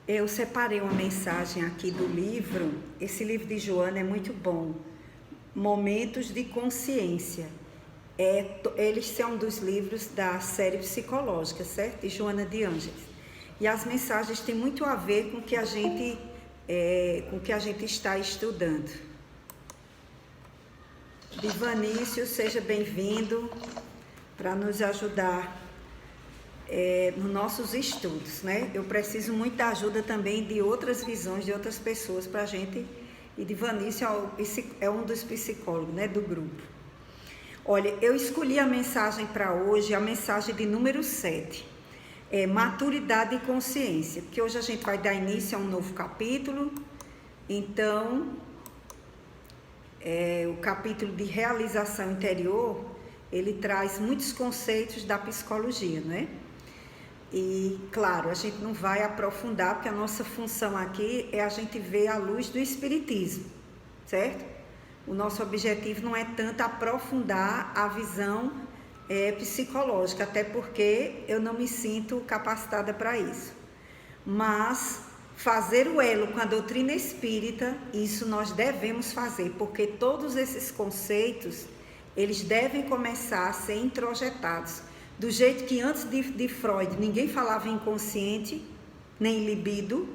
Eu separei uma mensagem aqui do livro. Esse livro de Joana é muito bom. Momentos de Consciência. Eles são dos livros da série psicológica, certo? De Joana de Ângeles. E as mensagens têm muito a ver com o que a gente, está estudando. Divanício, seja bem-vindo para nos ajudar nos nossos estudos, né? Eu preciso muito da ajuda também de outras visões, de outras pessoas para a gente. E Divanício é um dos psicólogos, né, do grupo. Olha, eu escolhi a mensagem para hoje, a mensagem de número 7. Maturidade e consciência, porque hoje a gente vai dar início a um novo capítulo. Então, o capítulo de realização interior, ele traz muitos conceitos da psicologia, né? E, claro, a gente não vai aprofundar, porque a nossa função aqui é a gente ver a luz do espiritismo, certo? O nosso objetivo não é tanto aprofundar a visão psicológica, até porque eu não me sinto capacitada para isso. Mas fazer o elo com a doutrina espírita, isso nós devemos fazer, porque todos esses conceitos, eles devem começar a ser introjetados. Do jeito que antes de Freud ninguém falava inconsciente, nem libido,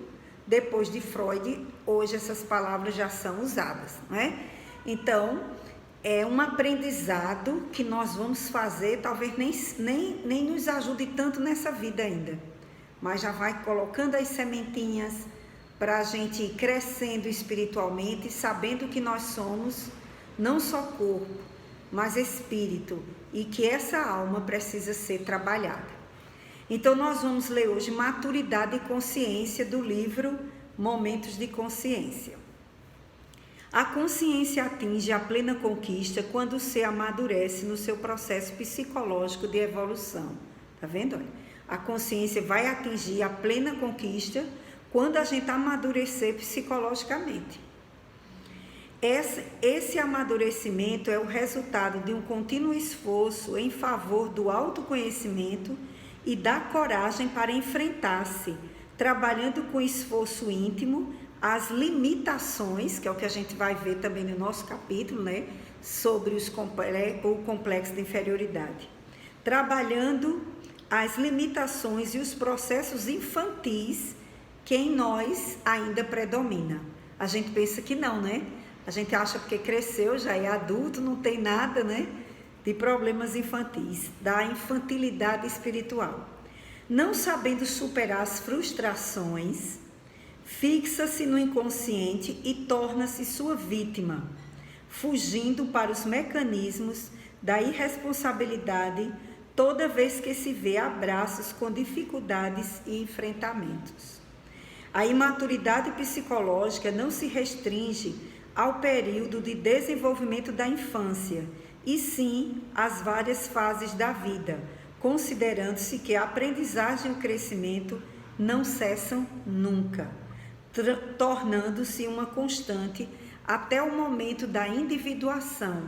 depois de Freud, hoje essas palavras já são usadas, não é? Então, é um aprendizado que nós vamos fazer, talvez nem nos ajude tanto nessa vida ainda, mas já vai colocando as sementinhas para a gente ir crescendo espiritualmente, sabendo que nós somos não só corpo, mas espírito, e que essa alma precisa ser trabalhada. Então nós vamos ler hoje Maturidade e Consciência, do livro Momentos de Consciência. A consciência atinge a plena conquista quando o ser amadurece no seu processo psicológico de evolução. Tá vendo? Olha, a consciência vai atingir a plena conquista quando a gente amadurecer psicologicamente. Esse amadurecimento é o resultado de um contínuo esforço em favor do autoconhecimento e da coragem para enfrentar-se, trabalhando com esforço íntimo as limitações, que é o que a gente vai ver também no nosso capítulo, né, sobre o complexo de inferioridade. Trabalhando as limitações e os processos infantis que em nós ainda predomina. A gente pensa que não, né? A gente acha porque cresceu, já é adulto, não tem nada, né, de problemas infantis, da infantilidade espiritual. Não sabendo superar as frustrações, fixa-se no inconsciente e torna-se sua vítima, fugindo para os mecanismos da irresponsabilidade toda vez que se vê a braços com dificuldades e enfrentamentos. A imaturidade psicológica não se restringe ao período de desenvolvimento da infância, e sim às várias fases da vida, considerando-se que a aprendizagem e o crescimento não cessam nunca, tornando-se uma constante até o momento da individuação,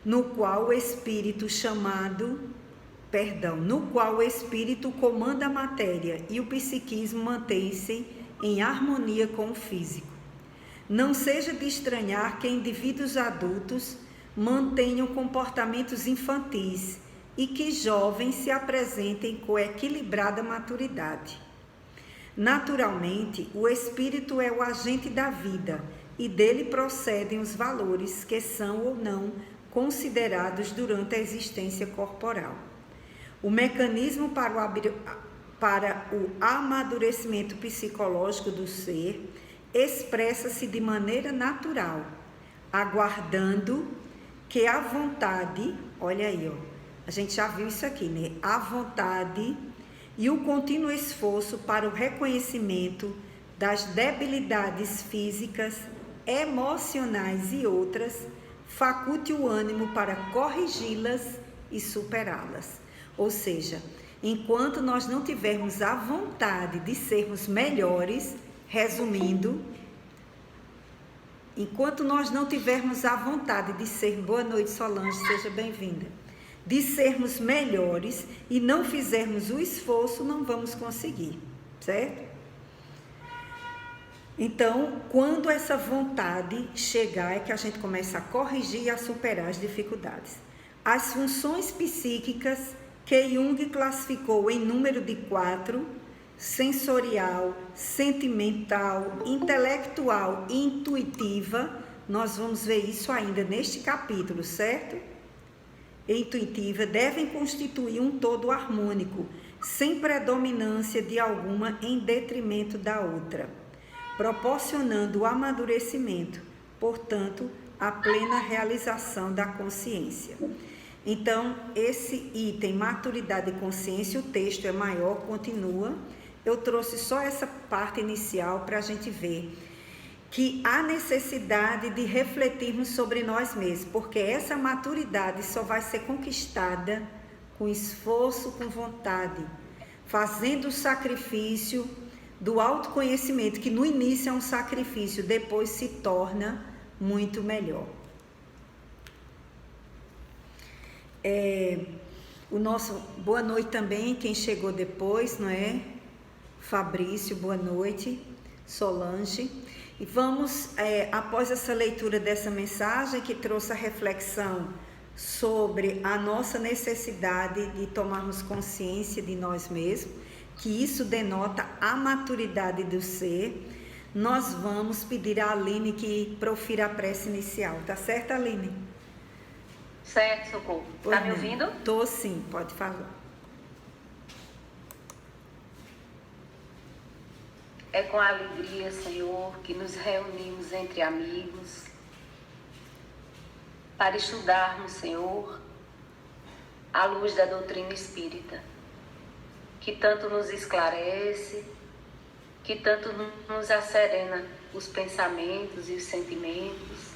no qual o espírito comanda a matéria e o psiquismo mantém-se em harmonia com o físico. Não seja de estranhar que indivíduos adultos mantenham comportamentos infantis e que jovens se apresentem com equilibrada maturidade. Naturalmente, o espírito é o agente da vida e dele procedem os valores que são ou não considerados durante a existência corporal. O mecanismo para o amadurecimento psicológico do ser expressa-se de maneira natural, aguardando que a vontade, olha aí, a gente já viu isso aqui, né? A vontade e o contínuo esforço para o reconhecimento das debilidades físicas, emocionais e outras, faculte o ânimo para corrigi-las e superá-las. Ou seja, enquanto nós não tivermos a vontade de sermos melhores, resumindo, enquanto nós não tivermos a vontade de ser, boa noite Solange, seja bem-vinda, de sermos melhores e não fizermos o esforço, não vamos conseguir, certo? Então, quando essa vontade chegar, é que a gente começa a corrigir e a superar as dificuldades. As funções psíquicas que Jung classificou em número de 4, sensorial, sentimental, intelectual e intuitiva, nós vamos ver isso ainda neste capítulo, certo? Intuitiva, devem constituir um todo harmônico, sem predominância de alguma em detrimento da outra, proporcionando o amadurecimento, portanto, a plena realização da consciência. Então, esse item, maturidade e consciência, o texto é maior, continua. Eu trouxe só essa parte inicial para a gente ver que há necessidade de refletirmos sobre nós mesmos, porque essa maturidade só vai ser conquistada com esforço, com vontade, fazendo o sacrifício do autoconhecimento, que no início é um sacrifício, depois se torna muito melhor. O nosso boa noite também, quem chegou depois, não é? Fabrício, boa noite. Solange. E vamos, após essa leitura dessa mensagem que trouxe a reflexão sobre a nossa necessidade de tomarmos consciência de nós mesmos, que isso denota a maturidade do ser, nós vamos pedir a Aline que profira a prece inicial. Tá certo, Aline? Certo, Socorro. Tá me ouvindo? Tô sim, pode falar. É com alegria, Senhor, que nos reunimos entre amigos para estudarmos, Senhor, a luz da doutrina espírita, que tanto nos esclarece, que tanto nos acerena os pensamentos e os sentimentos,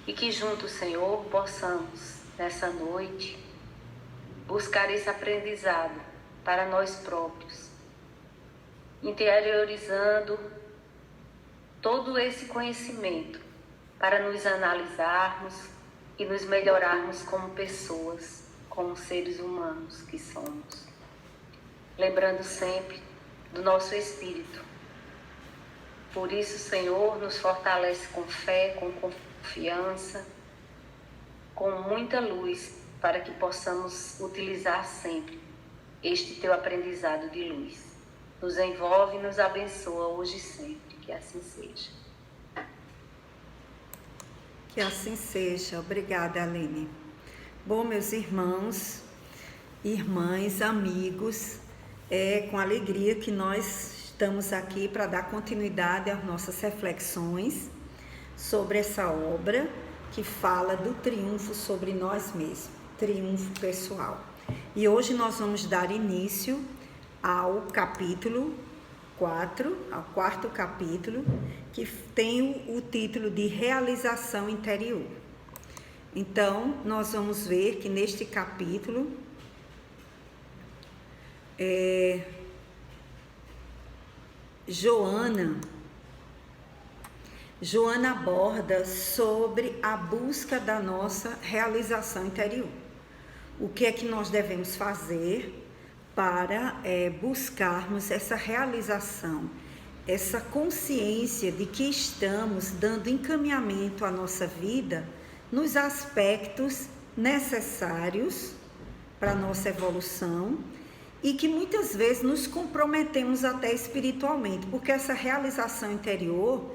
e que juntos, Senhor, possamos, nessa noite, buscar esse aprendizado para nós próprios, interiorizando todo esse conhecimento para nos analisarmos e nos melhorarmos como pessoas, como seres humanos que somos. Lembrando sempre do nosso espírito. Por isso, Senhor, nos fortalece com fé, com confiança, com muita luz, para que possamos utilizar sempre este teu aprendizado de luz. Nos envolve e nos abençoa hoje e sempre, que assim seja. Que assim seja. Obrigada, Aline. Bom, meus irmãos, irmãs, amigos, é com alegria que nós estamos aqui para dar continuidade às nossas reflexões sobre essa obra que fala do triunfo sobre nós mesmos, triunfo pessoal. E hoje nós vamos dar início ao capítulo 4, ao quarto capítulo, que tem o título de Realização Interior. Então, nós vamos ver que neste capítulo, Joana aborda sobre a busca da nossa realização interior. O que é que nós devemos fazer para buscarmos essa realização, essa consciência de que estamos dando encaminhamento à nossa vida nos aspectos necessários para a nossa evolução e que muitas vezes nos comprometemos até espiritualmente, porque essa realização interior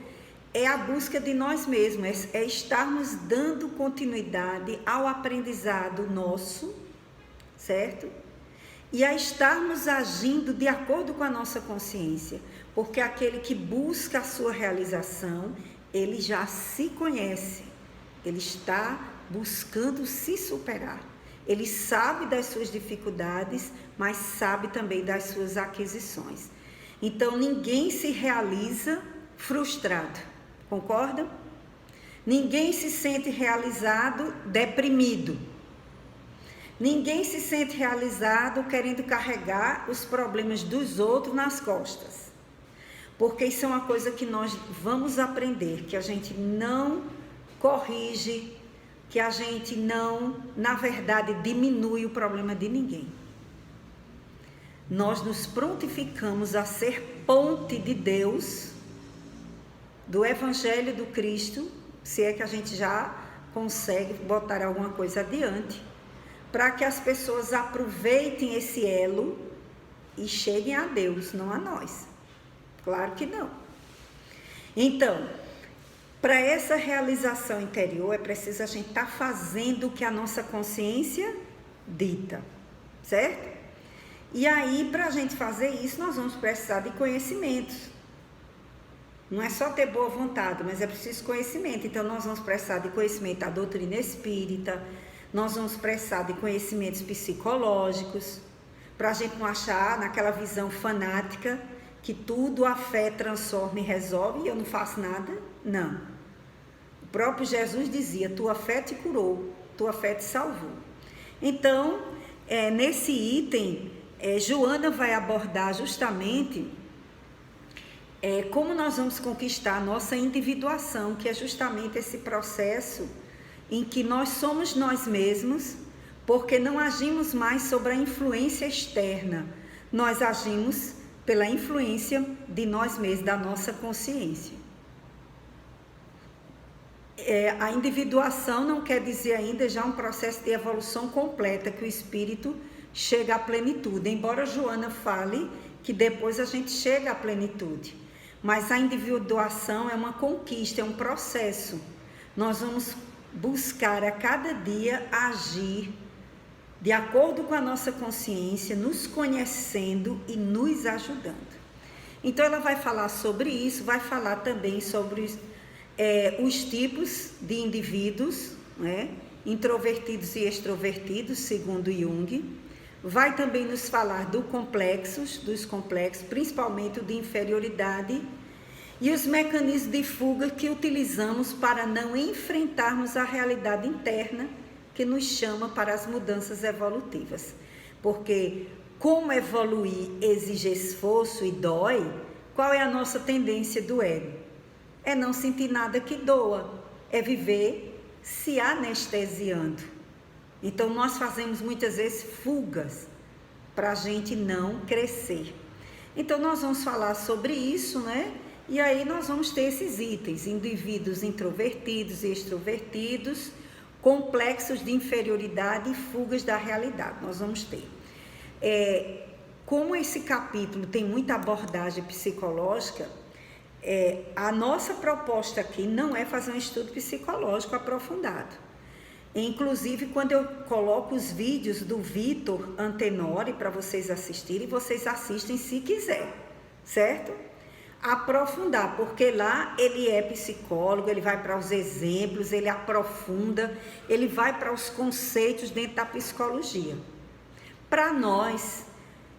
é a busca de nós mesmos, é estarmos dando continuidade ao aprendizado nosso, certo? E a estarmos agindo de acordo com a nossa consciência, porque aquele que busca a sua realização, ele já se conhece, ele está buscando se superar. Ele sabe das suas dificuldades, mas sabe também das suas aquisições. Então, ninguém se realiza frustrado, concordam? Ninguém se sente realizado deprimido. Ninguém se sente realizado querendo carregar os problemas dos outros nas costas. Porque isso é uma coisa que nós vamos aprender, que a gente não corrige, que a gente não, na verdade, diminui o problema de ninguém. Nós nos prontificamos a ser ponte de Deus do Evangelho do Cristo, se é que a gente já consegue botar alguma coisa adiante, para que as pessoas aproveitem esse elo e cheguem a Deus, não a nós. Claro que não. Então, para essa realização interior, é preciso a gente estar fazendo o que a nossa consciência dita, certo? E aí, para a gente fazer isso, nós vamos precisar de conhecimentos. Não é só ter boa vontade, mas é preciso conhecimento. Então, nós vamos precisar de conhecimento da doutrina espírita, nós vamos precisar de conhecimentos psicológicos, para a gente não achar naquela visão fanática que tudo a fé transforma e resolve e eu não faço nada. Não. O próprio Jesus dizia, tua fé te curou, tua fé te salvou. Então, nesse item, Joana vai abordar justamente como nós vamos conquistar a nossa individuação, que é justamente esse processo em que nós somos nós mesmos, porque não agimos mais sobre a influência externa, nós agimos pela influência de nós mesmos, da nossa consciência. A individuação não quer dizer ainda já um processo de evolução completa, que o espírito chega à plenitude, embora Joana fale que depois a gente chega à plenitude. Mas a individuação é uma conquista, é um processo. Nós vamos buscar a cada dia agir de acordo com a nossa consciência, nos conhecendo e nos ajudando. Então ela vai falar sobre isso, vai falar também sobre os tipos de indivíduos, né? Introvertidos e extrovertidos, segundo Jung. Vai também nos falar dos complexos, principalmente o de inferioridade, e os mecanismos de fuga que utilizamos para não enfrentarmos a realidade interna que nos chama para as mudanças evolutivas. Porque como evoluir exige esforço e dói, qual é a nossa tendência do ego? É não sentir nada que doa, é viver se anestesiando. Então nós fazemos muitas vezes fugas para a gente não crescer. Então nós vamos falar sobre isso, né? E aí nós vamos ter esses itens, indivíduos introvertidos e extrovertidos, complexos de inferioridade e fugas da realidade. Nós vamos ter. Como esse capítulo tem muita abordagem psicológica, a nossa proposta aqui não é fazer um estudo psicológico aprofundado. Inclusive, quando eu coloco os vídeos do Vitor Antenori para vocês assistirem, vocês assistem se quiser, certo? Aprofundar, porque lá ele é psicólogo, ele vai para os exemplos, ele aprofunda, ele vai para os conceitos dentro da psicologia. Para nós,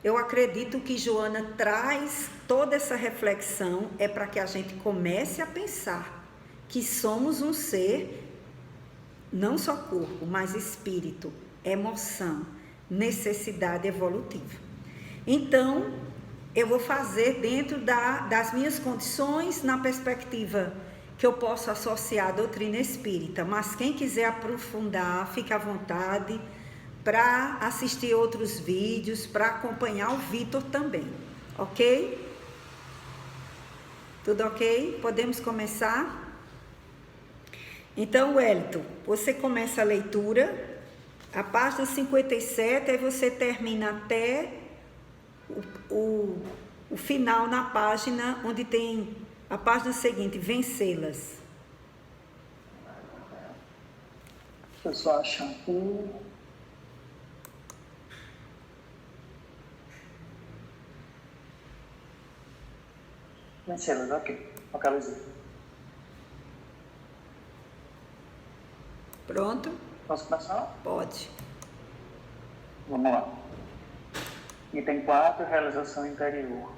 eu acredito que Joana traz toda essa reflexão, para que a gente comece a pensar que somos um ser, não só corpo, mas espírito, emoção, necessidade evolutiva. Então, eu vou fazer dentro das minhas condições, na perspectiva que eu posso associar à doutrina espírita, mas quem quiser aprofundar, fique à vontade para assistir outros vídeos, para acompanhar o Vitor também, ok? Tudo ok? Podemos começar? Então, Wellington, você começa a leitura, a página 57, aí você termina até o final na página onde tem a página seguinte, vencê-las. Pessoal, shampoo. Vencê-las, ok. Localizei. Pronto? Posso começar? Pode. Vamos lá. Item 4, realização interior.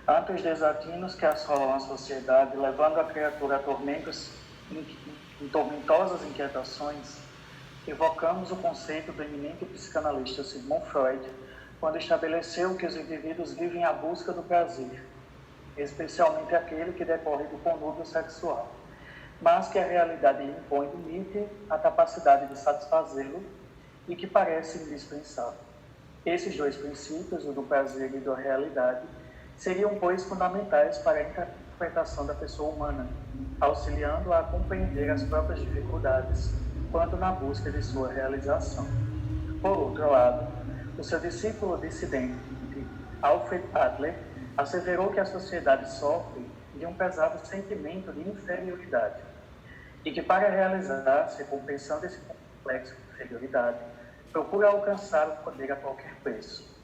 Ante os desatinos que assolam a sociedade, levando a criatura a tormentosas inquietações, evocamos o conceito do eminente psicanalista Sigmund Freud, quando estabeleceu que os indivíduos vivem à busca do prazer, especialmente aquele que decorre do conúbio sexual, mas que a realidade lhe impõe limite à capacidade de satisfazê-lo e que parece indispensável. Esses dois princípios, o do prazer e da realidade, seriam, pois, fundamentais para interpretação da pessoa humana, auxiliando-a a compreender as próprias dificuldades, quanto na busca de sua realização. Por outro lado, o seu discípulo dissidente, Alfred Adler, asseverou que a sociedade sofre de um pesado sentimento de inferioridade e que, para realizar-se compensando esse complexo de inferioridade, procura alcançar o poder a qualquer preço.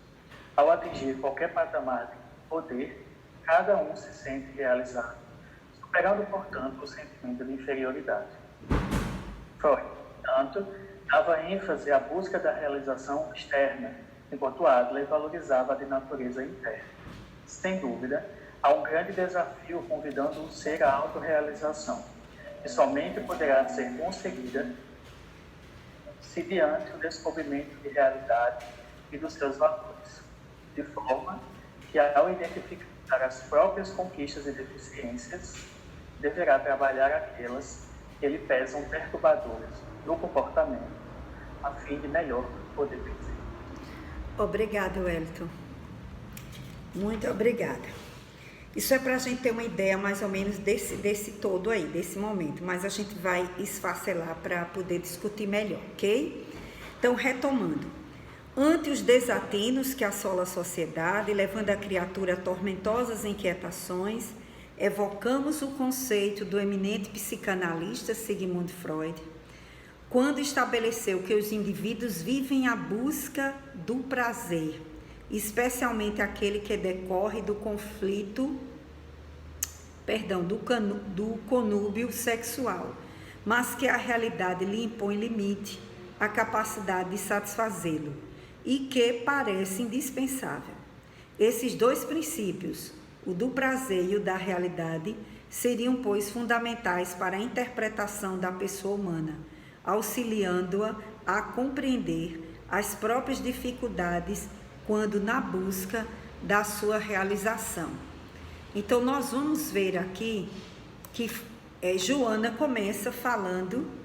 Ao atingir qualquer patamar de poder, cada um se sente realizado, superando, portanto, o sentimento de inferioridade. Freud, portanto, dava ênfase à busca da realização externa, enquanto Adler valorizava a de natureza interna. Sem dúvida, há um grande desafio convidando o ser à autorrealização, que somente poderá ser conseguida se diante o descobrimento de realidade e dos seus valores, de forma que, ao identificar as próprias conquistas e deficiências, deverá trabalhar aquelas que lhe pesam perturbadoras do comportamento, a fim de melhor poder vencer. Obrigada, Wellington. Muito obrigada. Isso é para a gente ter uma ideia mais ou menos desse todo aí, desse momento, mas a gente vai esfacelar para poder discutir melhor, ok? Então, retomando. Ante os desatinos que assolam a sociedade, levando a criatura a tormentosas inquietações, evocamos o conceito do eminente psicanalista Sigmund Freud, quando estabeleceu que os indivíduos vivem à busca do prazer, especialmente aquele que decorre do do conúbio sexual, mas que a realidade lhe impõe limite à capacidade de satisfazê-lo e que parece indispensável. Esses dois princípios, o do prazer e o da realidade, seriam, pois, fundamentais para a interpretação da pessoa humana, auxiliando-a a compreender as próprias dificuldades quando na busca da sua realização. Então, nós vamos ver aqui que Joana começa falando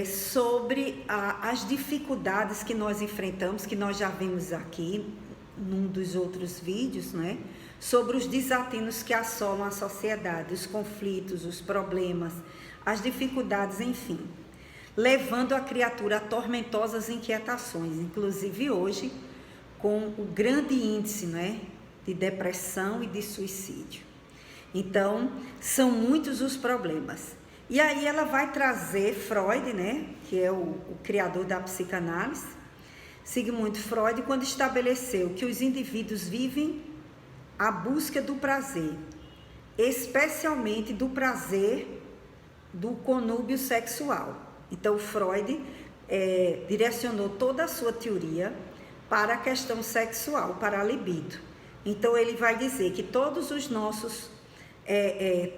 sobre as dificuldades que nós enfrentamos, que nós já vimos aqui num dos outros vídeos, né? Sobre os desatinos que assolam a sociedade, os conflitos, os problemas, as dificuldades, enfim, levando a criatura a tormentosas inquietações, inclusive hoje, com o grande índice, né, de depressão e de suicídio. Então, são muitos os problemas. E aí ela vai trazer Freud, né, que é o criador da psicanálise, Sigmund Freud, quando estabeleceu que os indivíduos vivem à busca do prazer, especialmente do prazer do conúbio sexual. Então, Freud direcionou toda a sua teoria para a questão sexual, para a libido. Então, ele vai dizer que todos os nossos,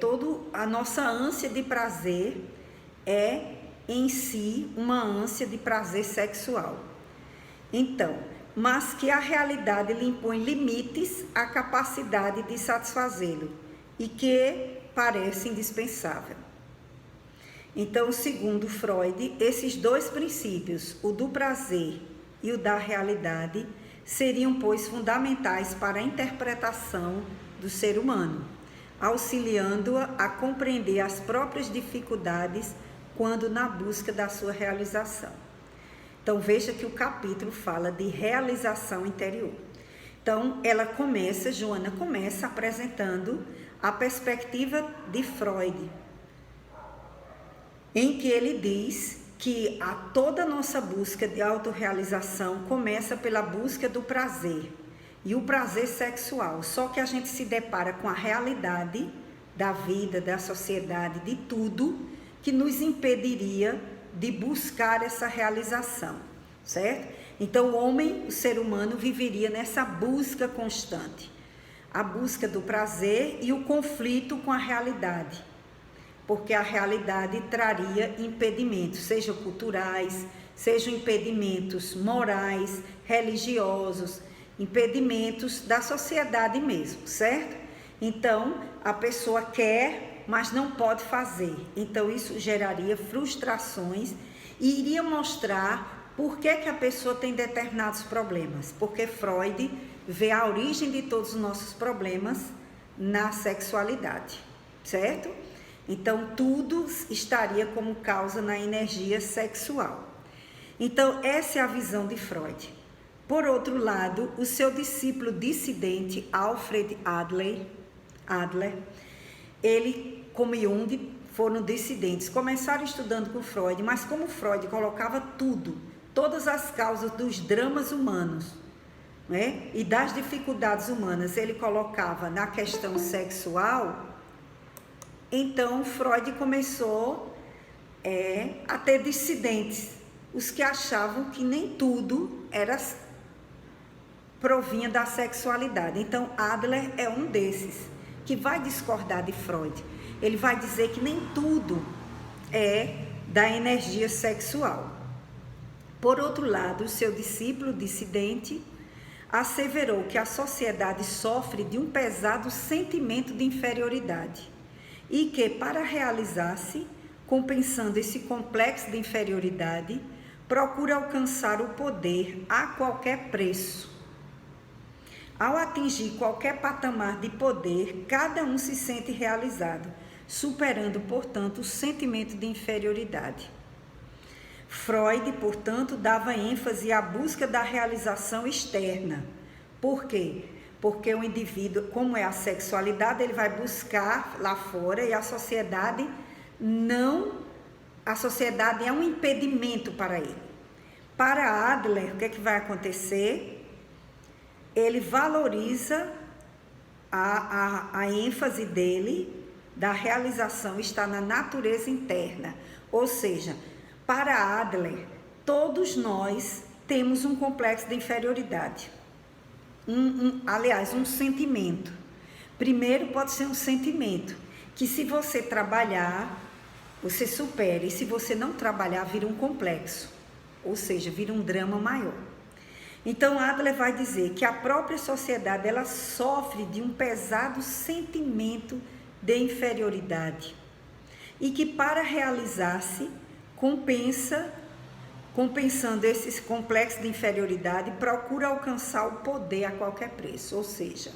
toda a nossa ânsia de prazer é, em si, uma ânsia de prazer sexual. Então, mas que a realidade lhe impõe limites à capacidade de satisfazê-lo e que parece indispensável. Então, segundo Freud, esses dois princípios, o do prazer e o da realidade, seriam, pois, fundamentais para a interpretação do ser humano, auxiliando-a a compreender as próprias dificuldades quando na busca da sua realização. Então, veja que o capítulo fala de realização interior. Então, Joana começa apresentando a perspectiva de Freud, em que ele diz que toda a nossa busca de autorrealização começa pela busca do prazer, e o prazer sexual, só que a gente se depara com a realidade da vida, da sociedade, de tudo que nos impediria de buscar essa realização, certo? Então, o homem, o ser humano, viveria nessa busca constante, a busca do prazer e o conflito com a realidade, porque a realidade traria impedimentos, sejam culturais, sejam impedimentos morais, religiosos, impedimentos da sociedade mesmo, certo? Então, a pessoa quer, mas não pode fazer. Então, isso geraria frustrações e iria mostrar por que a pessoa tem determinados problemas. Porque Freud vê a origem de todos os nossos problemas na sexualidade, certo? Então, tudo estaria como causa na energia sexual. Então, essa é a visão de Freud. Por outro lado, o seu discípulo dissidente, Alfred Adler, ele, como Jung, foram dissidentes. Começaram estudando com Freud, mas como Freud colocava todas as causas dos dramas humanos, né, e das dificuldades humanas, ele colocava na questão sexual. Então, Freud começou a ter dissidentes, os que achavam que nem tudo provinha da sexualidade. Então, Adler é um desses, que vai discordar de Freud. Ele vai dizer que nem tudo é da energia sexual. Por outro lado, o seu discípulo dissidente asseverou que a sociedade sofre de um pesado sentimento de inferioridade e que, para realizar-se, compensando esse complexo de inferioridade, procura alcançar o poder a qualquer preço. Ao atingir qualquer patamar de poder, cada um se sente realizado, superando, portanto, o sentimento de inferioridade. Freud, portanto, dava ênfase à busca da realização externa. Por quê? Porque o indivíduo, como é a sexualidade, ele vai buscar lá fora e a sociedade é um impedimento para ele. Para Adler, o que é que vai acontecer? Ele valoriza a ênfase dele, da realização, está na natureza interna. Ou seja, para Adler, todos nós temos um complexo de inferioridade. Aliás, um sentimento. Primeiro pode ser um sentimento, que se você trabalhar, você supera, e se você não trabalhar, vira um complexo, ou seja, vira um drama maior. Então, Adler vai dizer que a própria sociedade, ela sofre de um pesado sentimento de inferioridade, e que para realizar-se, compensando esses complexos de inferioridade, procura alcançar o poder a qualquer preço. Ou seja,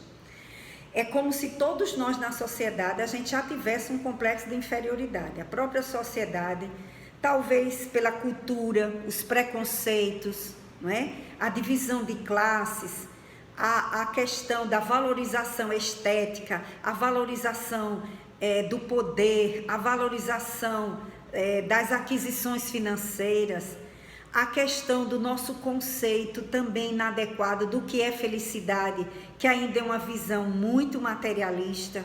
é como se todos nós na sociedade, a gente já tivesse um complexo de inferioridade. A própria sociedade, talvez pela cultura, os preconceitos, não é? A divisão de classes, a questão da valorização estética, a valorização do poder, a valorização das aquisições financeiras, a questão do nosso conceito também inadequado do que é felicidade, que ainda é uma visão muito materialista.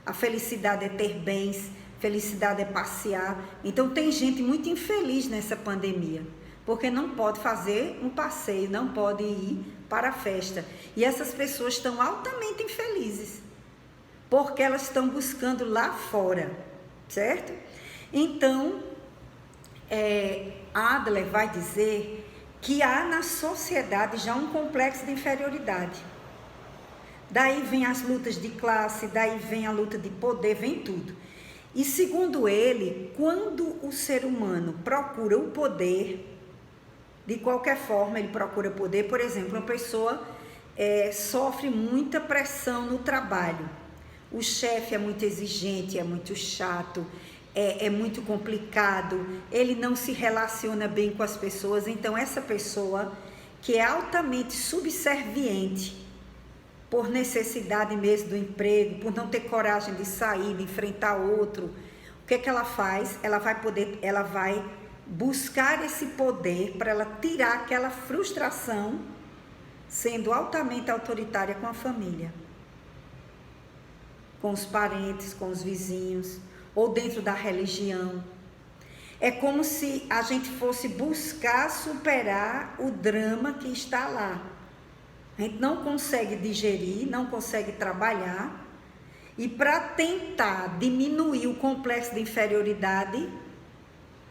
A felicidade é ter bens, felicidade é passear. Então tem gente muito infeliz nessa pandemia, porque não pode fazer um passeio, não pode ir para a festa. E essas pessoas estão altamente infelizes, porque elas estão buscando lá fora, certo? Então, Adler vai dizer que há na sociedade já um complexo de inferioridade. Daí vem as lutas de classe, daí vem a luta de poder, vem tudo. E segundo ele, quando o ser humano procura o poder, de qualquer forma ele procura poder, por exemplo, uma pessoa sofre muita pressão no trabalho. O chefe é muito exigente, é muito chato, é muito complicado, ele não se relaciona bem com as pessoas. Então essa pessoa que é altamente subserviente, por necessidade mesmo do emprego, por não ter coragem de sair, de enfrentar outro, o que é que ela faz? Ela vai buscar esse poder para ela tirar aquela frustração, sendo altamente autoritária com a família, com os parentes, com os vizinhos, ou dentro da religião. É como se a gente fosse buscar superar o drama que está lá. A gente não consegue digerir, não consegue trabalhar, e para tentar diminuir o complexo de inferioridade,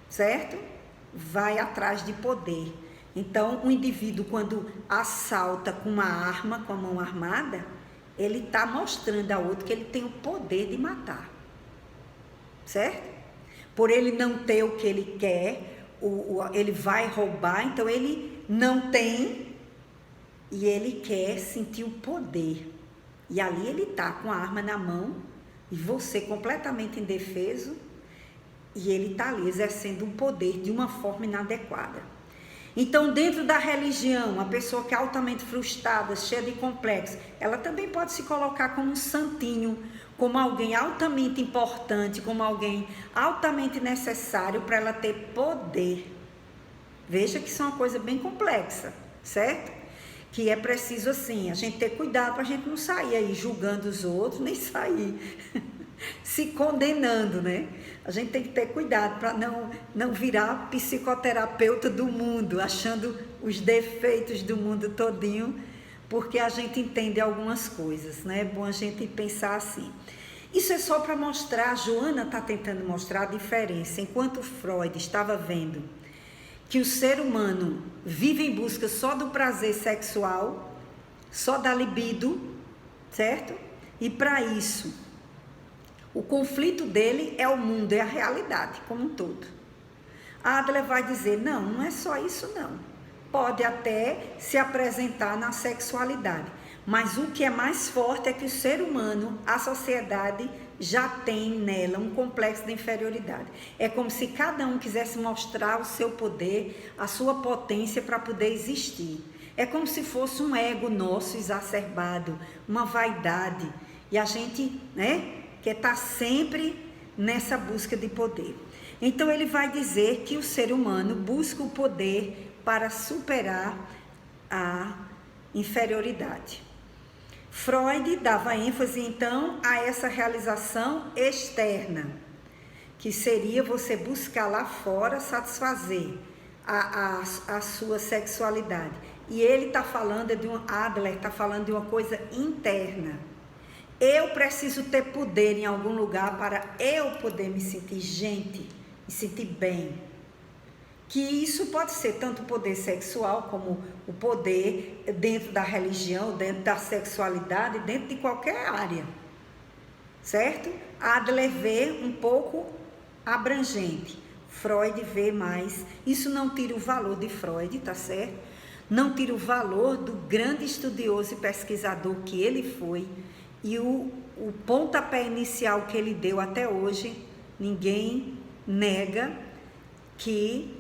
certo? Vai atrás de poder. Então, o indivíduo, quando assalta com uma arma, com a mão armada, ele está mostrando a outro que ele tem o poder de matar, certo? Por ele não ter o que ele quer, ele vai roubar, então ele não tem e ele quer sentir o poder. E ali ele está com a arma na mão, e você completamente indefeso, e ele está ali exercendo um poder de uma forma inadequada. Então, dentro da religião, a pessoa que é altamente frustrada, cheia de complexos, ela também pode se colocar como um santinho, como alguém altamente importante, como alguém altamente necessário para ela ter poder. Veja que isso é uma coisa bem complexa, certo? Que é preciso, assim, a gente ter cuidado para a gente não sair aí julgando os outros, nem sair se condenando, né? A gente tem que ter cuidado para não virar psicoterapeuta do mundo, achando os defeitos do mundo todinho, porque a gente entende algumas coisas, né? É bom a gente pensar assim. Isso é só para mostrar, a Joana está tentando mostrar a diferença. Enquanto Freud estava vendo que o ser humano vive em busca só do prazer sexual, só da libido, certo? E para isso, o conflito dele é o mundo, é a realidade como um todo. A Adler vai dizer, não é só isso não. Pode até se apresentar na sexualidade, mas o que é mais forte é que o ser humano, a sociedade, já tem nela um complexo de inferioridade. É como se cada um quisesse mostrar o seu poder, a sua potência para poder existir. É como se fosse um ego nosso exacerbado, uma vaidade. E a gente, né, quer estar sempre nessa busca de poder. Então ele vai dizer que o ser humano busca o poder para superar a inferioridade. Freud dava ênfase, então, a essa realização externa, que seria você buscar lá fora satisfazer a sua sexualidade. E ele está falando Adler está falando de uma coisa interna. Eu preciso ter poder em algum lugar para eu poder me sentir gente, me sentir bem. Que isso pode ser tanto o poder sexual como o poder dentro da religião, dentro da sexualidade, dentro de qualquer área, certo? Adler vê um pouco abrangente, Freud vê mais. Isso não tira o valor de Freud, tá certo? Não tira o valor do grande estudioso e pesquisador que ele foi, e o pontapé inicial que ele deu até hoje, ninguém nega que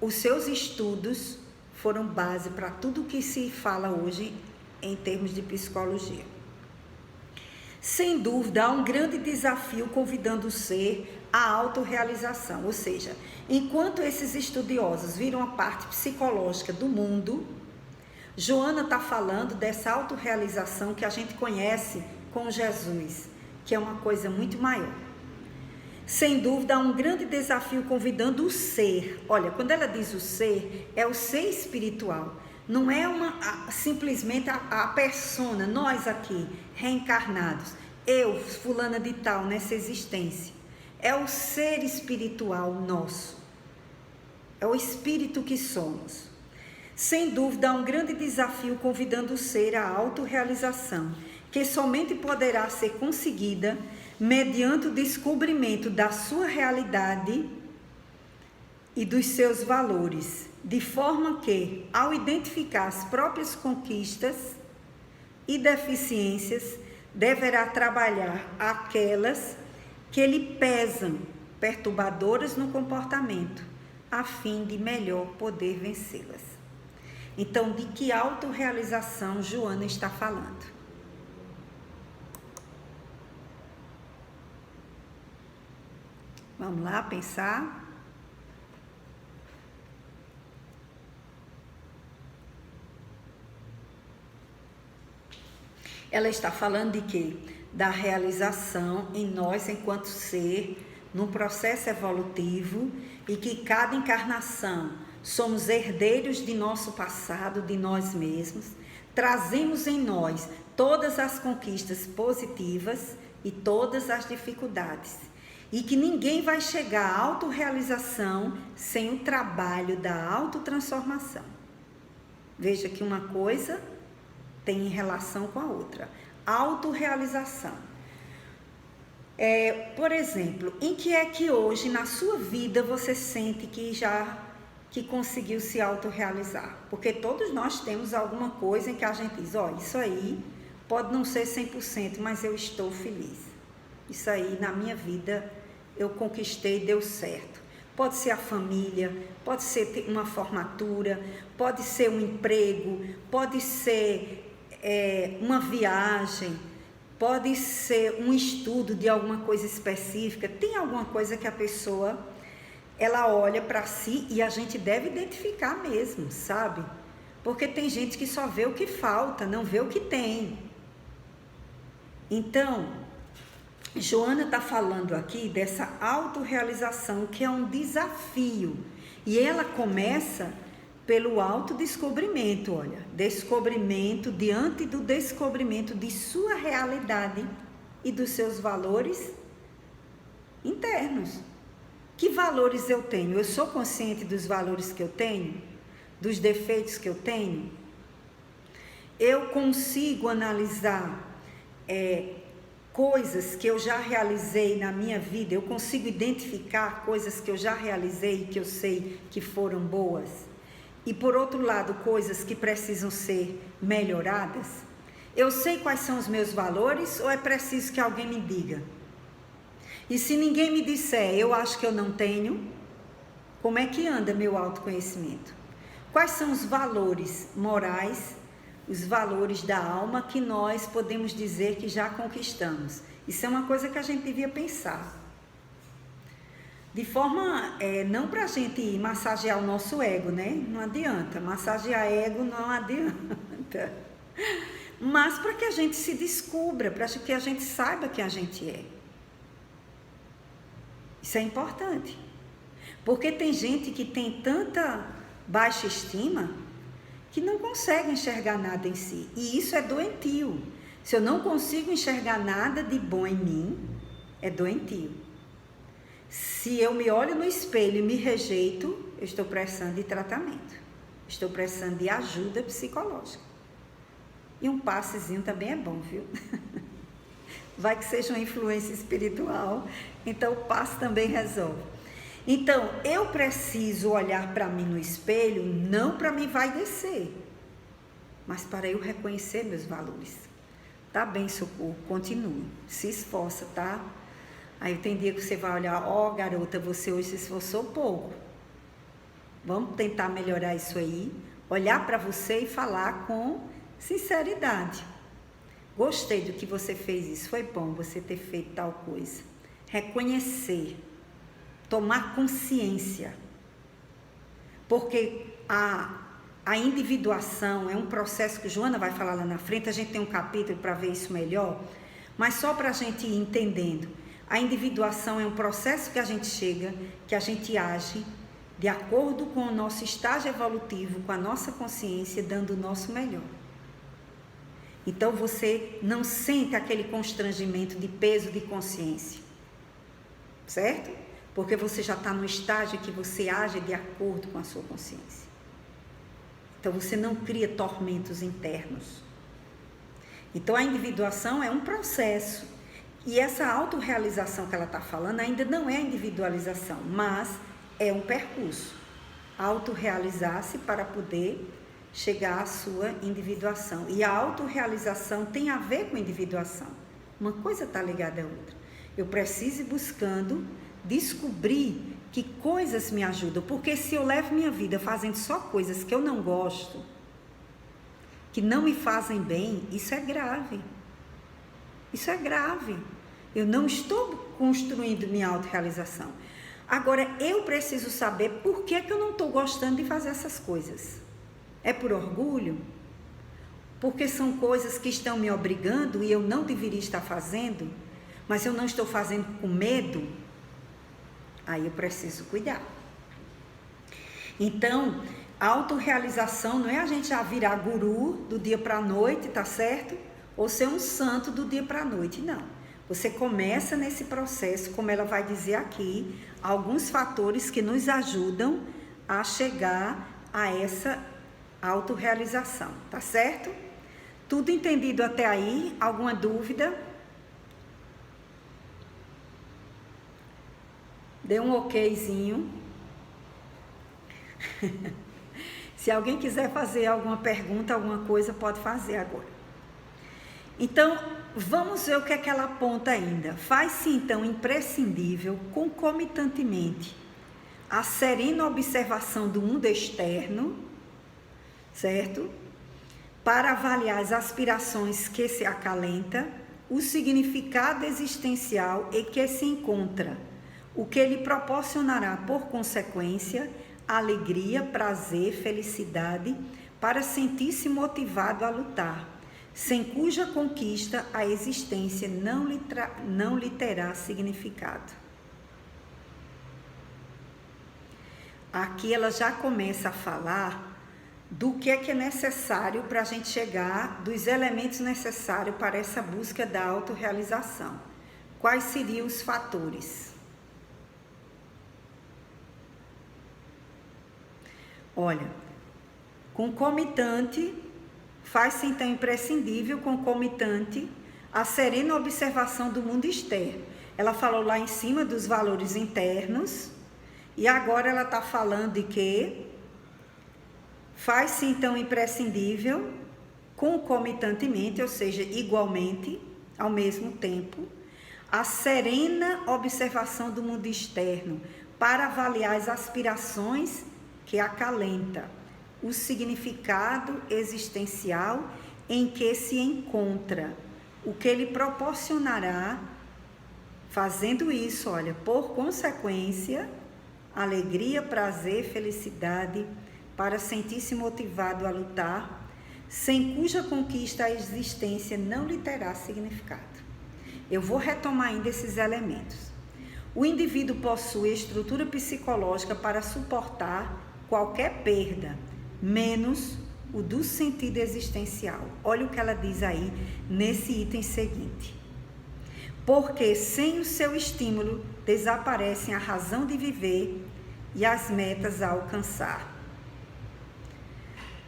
os seus estudos foram base para tudo que se fala hoje em termos de psicologia. Sem dúvida, há um grande desafio convidando o ser à autorrealização, ou seja, enquanto esses estudiosos viram a parte psicológica do mundo, Joana está falando dessa autorrealização que a gente conhece com Jesus, que é uma coisa muito maior. Sem dúvida, há um grande desafio convidando o ser. Olha, quando ela diz o ser, é o ser espiritual. Não é simplesmente a persona, nós aqui, reencarnados. Eu, fulana de tal, nessa existência. É o ser espiritual nosso. É o espírito que somos. Sem dúvida, há um grande desafio convidando o ser à autorrealização, que somente poderá ser conseguida mediante o descobrimento da sua realidade e dos seus valores, de forma que, ao identificar as próprias conquistas e deficiências, deverá trabalhar aquelas que lhe pesam, perturbadoras no comportamento, a fim de melhor poder vencê-las. Então, de que autorrealização Joana está falando? Vamos lá pensar. Ela está falando de quê? Da realização em nós enquanto ser, num processo evolutivo, e que cada encarnação somos herdeiros de nosso passado, de nós mesmos, trazemos em nós todas as conquistas positivas e todas as dificuldades. E que ninguém vai chegar à autorrealização sem o trabalho da autotransformação. Veja que uma coisa tem relação com a outra. Autorrealização. Por exemplo, em que é que hoje na sua vida você sente que conseguiu se autorrealizar? Porque todos nós temos alguma coisa em que a gente diz, isso aí Pode não ser 100%, mas eu estou feliz. Isso aí na minha vida eu conquistei, deu certo. Pode ser a família, pode ser uma formatura, pode ser um emprego, pode ser uma viagem, pode ser um estudo de alguma coisa específica. Tem alguma coisa que a pessoa, ela olha para si e a gente deve identificar mesmo, sabe? Porque tem gente que só vê o que falta, não vê o que tem. Então, Joana está falando aqui dessa autorrealização, que é um desafio. E ela começa pelo autodescobrimento, olha. Descobrimento, diante do descobrimento de sua realidade e dos seus valores internos. Que valores eu tenho? Eu sou consciente dos valores que eu tenho? Dos defeitos que eu tenho? Eu consigo analisar coisas que eu já realizei na minha vida, eu consigo identificar coisas que eu já realizei e que eu sei que foram boas, e por outro lado, coisas que precisam ser melhoradas. Eu sei quais são os meus valores ou é preciso que alguém me diga? E se ninguém me disser, eu acho que eu não tenho, como é que anda meu autoconhecimento? Quais são os valores morais, os valores da alma que nós podemos dizer que já conquistamos? Isso é uma coisa que a gente devia pensar. De forma, não para a gente massagear o nosso ego, né? Não adianta, massagear ego não adianta. Mas para que a gente se descubra, para que a gente saiba quem a gente é. Isso é importante. Porque tem gente que tem tanta baixa estima que não consegue enxergar nada em si. E isso é doentio. Se eu não consigo enxergar nada de bom em mim, é doentio. Se eu me olho no espelho e me rejeito, eu estou precisando de tratamento. Estou precisando de ajuda psicológica. E um passezinho também é bom, viu? Vai que seja uma influência espiritual, então o passe também resolve. Então, eu preciso olhar para mim no espelho, não para me vaidecer, mas para eu reconhecer meus valores. Tá bem, Socorro, continue, se esforça, tá? Aí tem dia que você vai olhar, garota, você hoje se esforçou pouco. Vamos tentar melhorar isso aí, olhar para você e falar com sinceridade. Gostei do que você fez, isso foi bom você ter feito tal coisa. Reconhecer. Tomar consciência, porque a individuação é um processo que Joana vai falar lá na frente, a gente tem um capítulo para ver isso melhor, mas só para a gente ir entendendo, a individuação é um processo que a gente chega, que a gente age de acordo com o nosso estágio evolutivo, com a nossa consciência, dando o nosso melhor. Então você não sente aquele constrangimento de peso de consciência, certo? Porque você já está no estágio que você age de acordo com a sua consciência. Então, você não cria tormentos internos. Então, a individuação é um processo. E essa autorrealização que ela está falando ainda não é individualização, mas é um percurso. Autorrealizar-se para poder chegar à sua individuação. E a autorrealização tem a ver com individuação. Uma coisa está ligada à outra. Eu preciso ir buscando descobrir que coisas me ajudam, porque se eu levo minha vida fazendo só coisas que eu não gosto, que não me fazem bem, isso é grave. Isso é grave. Eu não estou construindo minha autorrealização. Agora, eu preciso saber por que eu não estou gostando de fazer essas coisas. É por orgulho? Porque são coisas que estão me obrigando e eu não deveria estar fazendo, mas eu não estou fazendo com medo? Aí eu preciso cuidar. Então, a autorrealização não é a gente já virar guru do dia para a noite, tá certo? Ou ser um santo do dia para a noite, não. Você começa nesse processo, como ela vai dizer aqui, alguns fatores que nos ajudam a chegar a essa autorrealização, tá certo? Tudo entendido até aí? Alguma dúvida? Dê um okzinho. Se alguém quiser fazer alguma pergunta, alguma coisa, pode fazer agora. Então, vamos ver o que é que ela aponta ainda. Faz-se então imprescindível, concomitantemente, a serena observação do mundo externo, certo? Para avaliar as aspirações que se acalenta, o significado existencial em que se encontra, o que lhe proporcionará, por consequência, alegria, prazer, felicidade, para sentir-se motivado a lutar, sem cuja conquista a existência não lhe terá significado. Aqui ela já começa a falar do que é necessário para a gente chegar, dos elementos necessários para essa busca da autorrealização. Quais seriam os fatores? Olha, concomitante, faz-se então imprescindível, concomitante, a serena observação do mundo externo. Ela falou lá em cima dos valores internos, e agora ela está falando de que faz-se então imprescindível, concomitantemente, ou seja, igualmente, ao mesmo tempo, a serena observação do mundo externo para avaliar as aspirações que acalenta, o significado existencial em que se encontra, o que lhe proporcionará, fazendo isso, olha, por consequência, alegria, prazer, felicidade, para sentir-se motivado a lutar, sem cuja conquista a existência não lhe terá significado. Eu vou retomar ainda esses elementos. O indivíduo possui estrutura psicológica para suportar qualquer perda, menos o do sentido existencial. Olha o que ela diz aí nesse item seguinte. Porque sem o seu estímulo desaparecem a razão de viver e as metas a alcançar.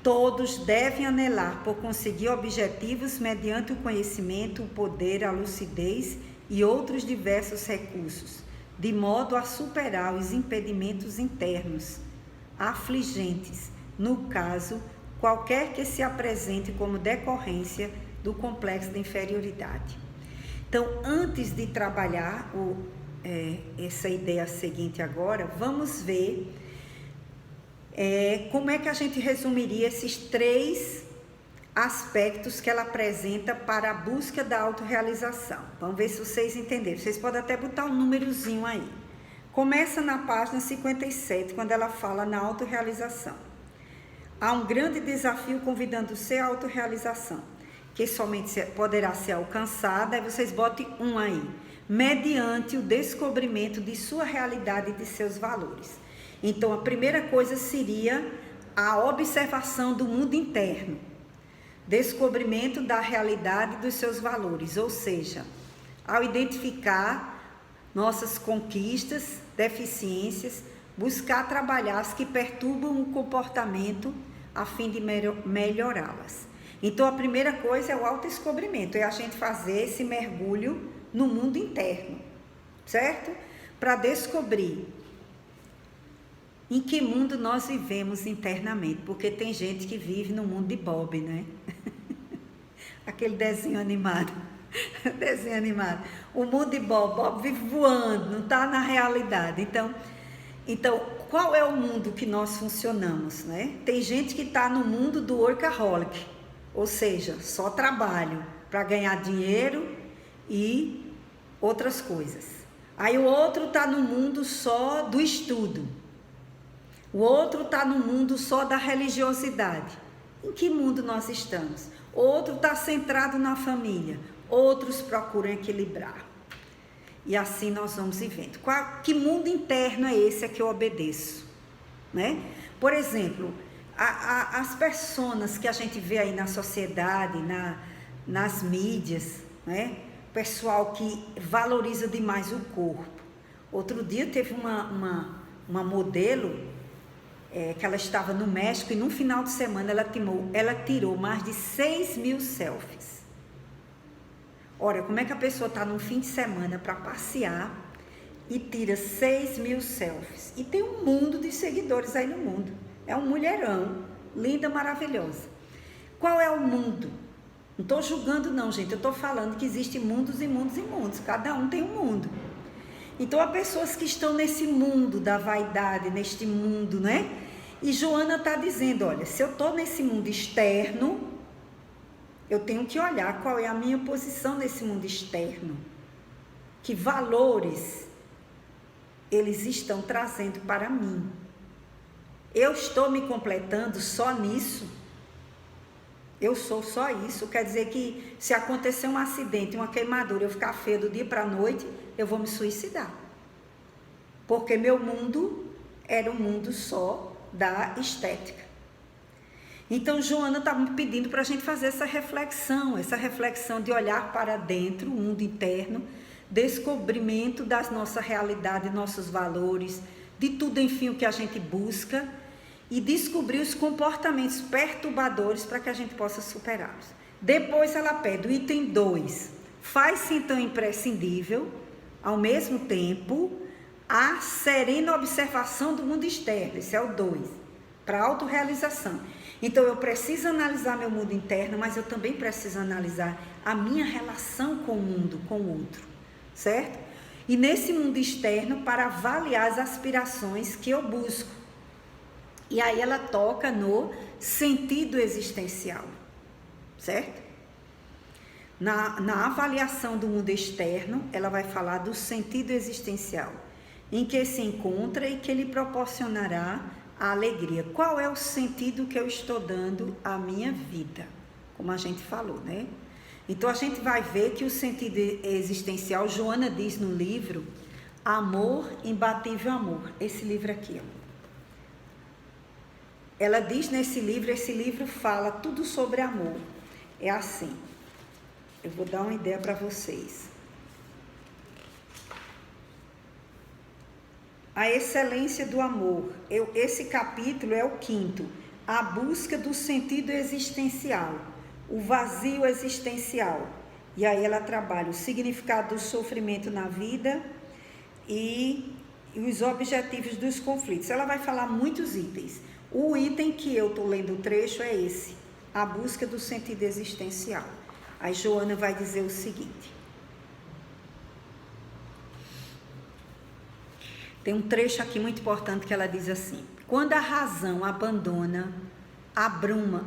Todos devem anelar por conseguir objetivos mediante o conhecimento, o poder, a lucidez e outros diversos recursos, de modo a superar os impedimentos internos, afligentes, no caso, qualquer que se apresente como decorrência do complexo de inferioridade. Então, antes de trabalhar essa ideia seguinte agora, vamos ver como é que a gente resumiria esses 3 aspectos que ela apresenta para a busca da autorrealização. Vamos ver se vocês entenderam. Vocês podem até botar um númerozinho aí. Começa na página 57, quando ela fala na autorrealização. Há um grande desafio convidando-se à autorrealização, que somente poderá ser alcançada, aí vocês botem um aí, mediante o descobrimento de sua realidade e de seus valores. Então, a primeira coisa seria a observação do mundo interno, descobrimento da realidade dos seus valores, ou seja, ao identificar nossas conquistas, deficiências, buscar trabalhar as que perturbam o comportamento a fim de melhorá-las. Então, a primeira coisa é o autodescobrimento, é a gente fazer esse mergulho no mundo interno, certo? Para descobrir em que mundo nós vivemos internamente, porque tem gente que vive no mundo de Bob, né? Aquele desenho animado. Desenho animado. O mundo de Bob, Bob vive voando, não está na realidade. Então, qual é o mundo que nós funcionamos, né? Tem gente que está no mundo do workaholic, ou seja, só trabalho para ganhar dinheiro e outras coisas. Aí o outro está no mundo só do estudo. O outro está no mundo só da religiosidade. Em que mundo nós estamos? Outro está centrado na família. Outros procuram equilibrar. E assim nós vamos vivendo. Que mundo interno é esse a que eu obedeço? Né? Por exemplo, as pessoas que a gente vê aí na sociedade, nas mídias, né? Pessoal que valoriza demais o corpo. Outro dia teve uma modelo que ela estava no México e no final de semana ela tirou mais de 6.000 selfies. Ora, como é que a pessoa está no fim de semana para passear e tira 6.000 selfies? E tem um mundo de seguidores aí no mundo. É um mulherão, linda, maravilhosa. Qual é o mundo Não estou julgando não, gente, eu estou falando que existem mundos e mundos e mundos, cada um tem um mundo. Então, há pessoas que estão nesse mundo da vaidade, neste mundo, né? E Joana está dizendo, olha, se eu estou nesse mundo externo, eu tenho que olhar qual é a minha posição nesse mundo externo. Que valores eles estão trazendo para mim. Eu estou me completando só nisso? Eu sou só isso? Quer dizer que se acontecer um acidente, uma queimadura, eu ficar feia do dia para a noite, eu vou me suicidar. Porque meu mundo era um mundo só da estética. Então, Joana está me pedindo para a gente fazer essa reflexão de olhar para dentro, o mundo interno, descobrimento das nossas realidades, nossos valores, de tudo, enfim, o que a gente busca, e descobrir os comportamentos perturbadores para que a gente possa superá-los. Depois ela pede o item 2, faz-se então imprescindível, ao mesmo tempo, a serena observação do mundo externo, esse é o 2, para a autorrealização. Então eu preciso analisar meu mundo interno, mas eu também preciso analisar a minha relação com o mundo, com o outro, certo? E nesse mundo externo, para avaliar as aspirações que eu busco. E aí ela toca no sentido existencial, certo? Na avaliação do mundo externo, ela vai falar do sentido existencial, em que se encontra e que lhe proporcionará a alegria. Qual é o sentido que eu estou dando à minha vida? Como a gente falou, né? Então, a gente vai ver que o sentido existencial, Joana diz no livro, Amor, Imbatível Amor, esse livro aqui, ó. Ela diz nesse livro, esse livro fala tudo sobre amor. É assim, eu vou dar uma ideia para vocês. A excelência do amor. Esse capítulo é o 5º, a busca do sentido existencial, o vazio existencial. E aí ela trabalha o significado do sofrimento na vida e os objetivos dos conflitos. Ela vai falar muitos itens. O item que eu estou lendo o trecho é esse, a busca do sentido existencial. Aí Joana vai dizer o seguinte. Tem um trecho aqui muito importante que ela diz assim: quando a razão abandona a bruma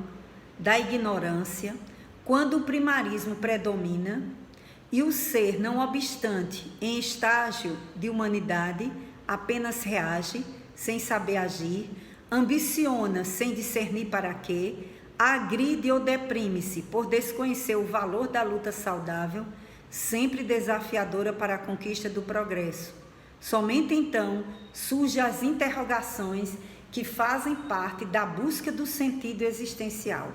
da ignorância, quando o primarismo predomina e o ser, não obstante, em estágio de humanidade, apenas reage, sem saber agir, ambiciona sem discernir para quê, agride ou deprime-se por desconhecer o valor da luta saudável, sempre desafiadora para a conquista do progresso. Somente então surgem as interrogações que fazem parte da busca do sentido existencial.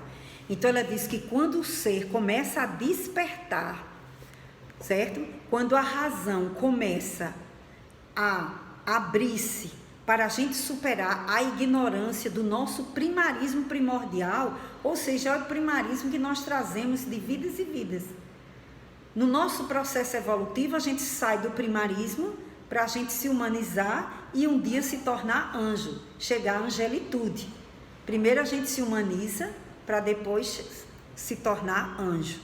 Então ela diz que quando o ser começa a despertar, certo? Quando a razão começa a abrir-se para a gente superar a ignorância do nosso primarismo primordial, ou seja, é o primarismo que nós trazemos de vidas e vidas. No nosso processo evolutivo, a gente sai do primarismo para a gente se humanizar e um dia se tornar anjo, chegar à angelitude. Primeiro a gente se humaniza para depois se tornar anjo.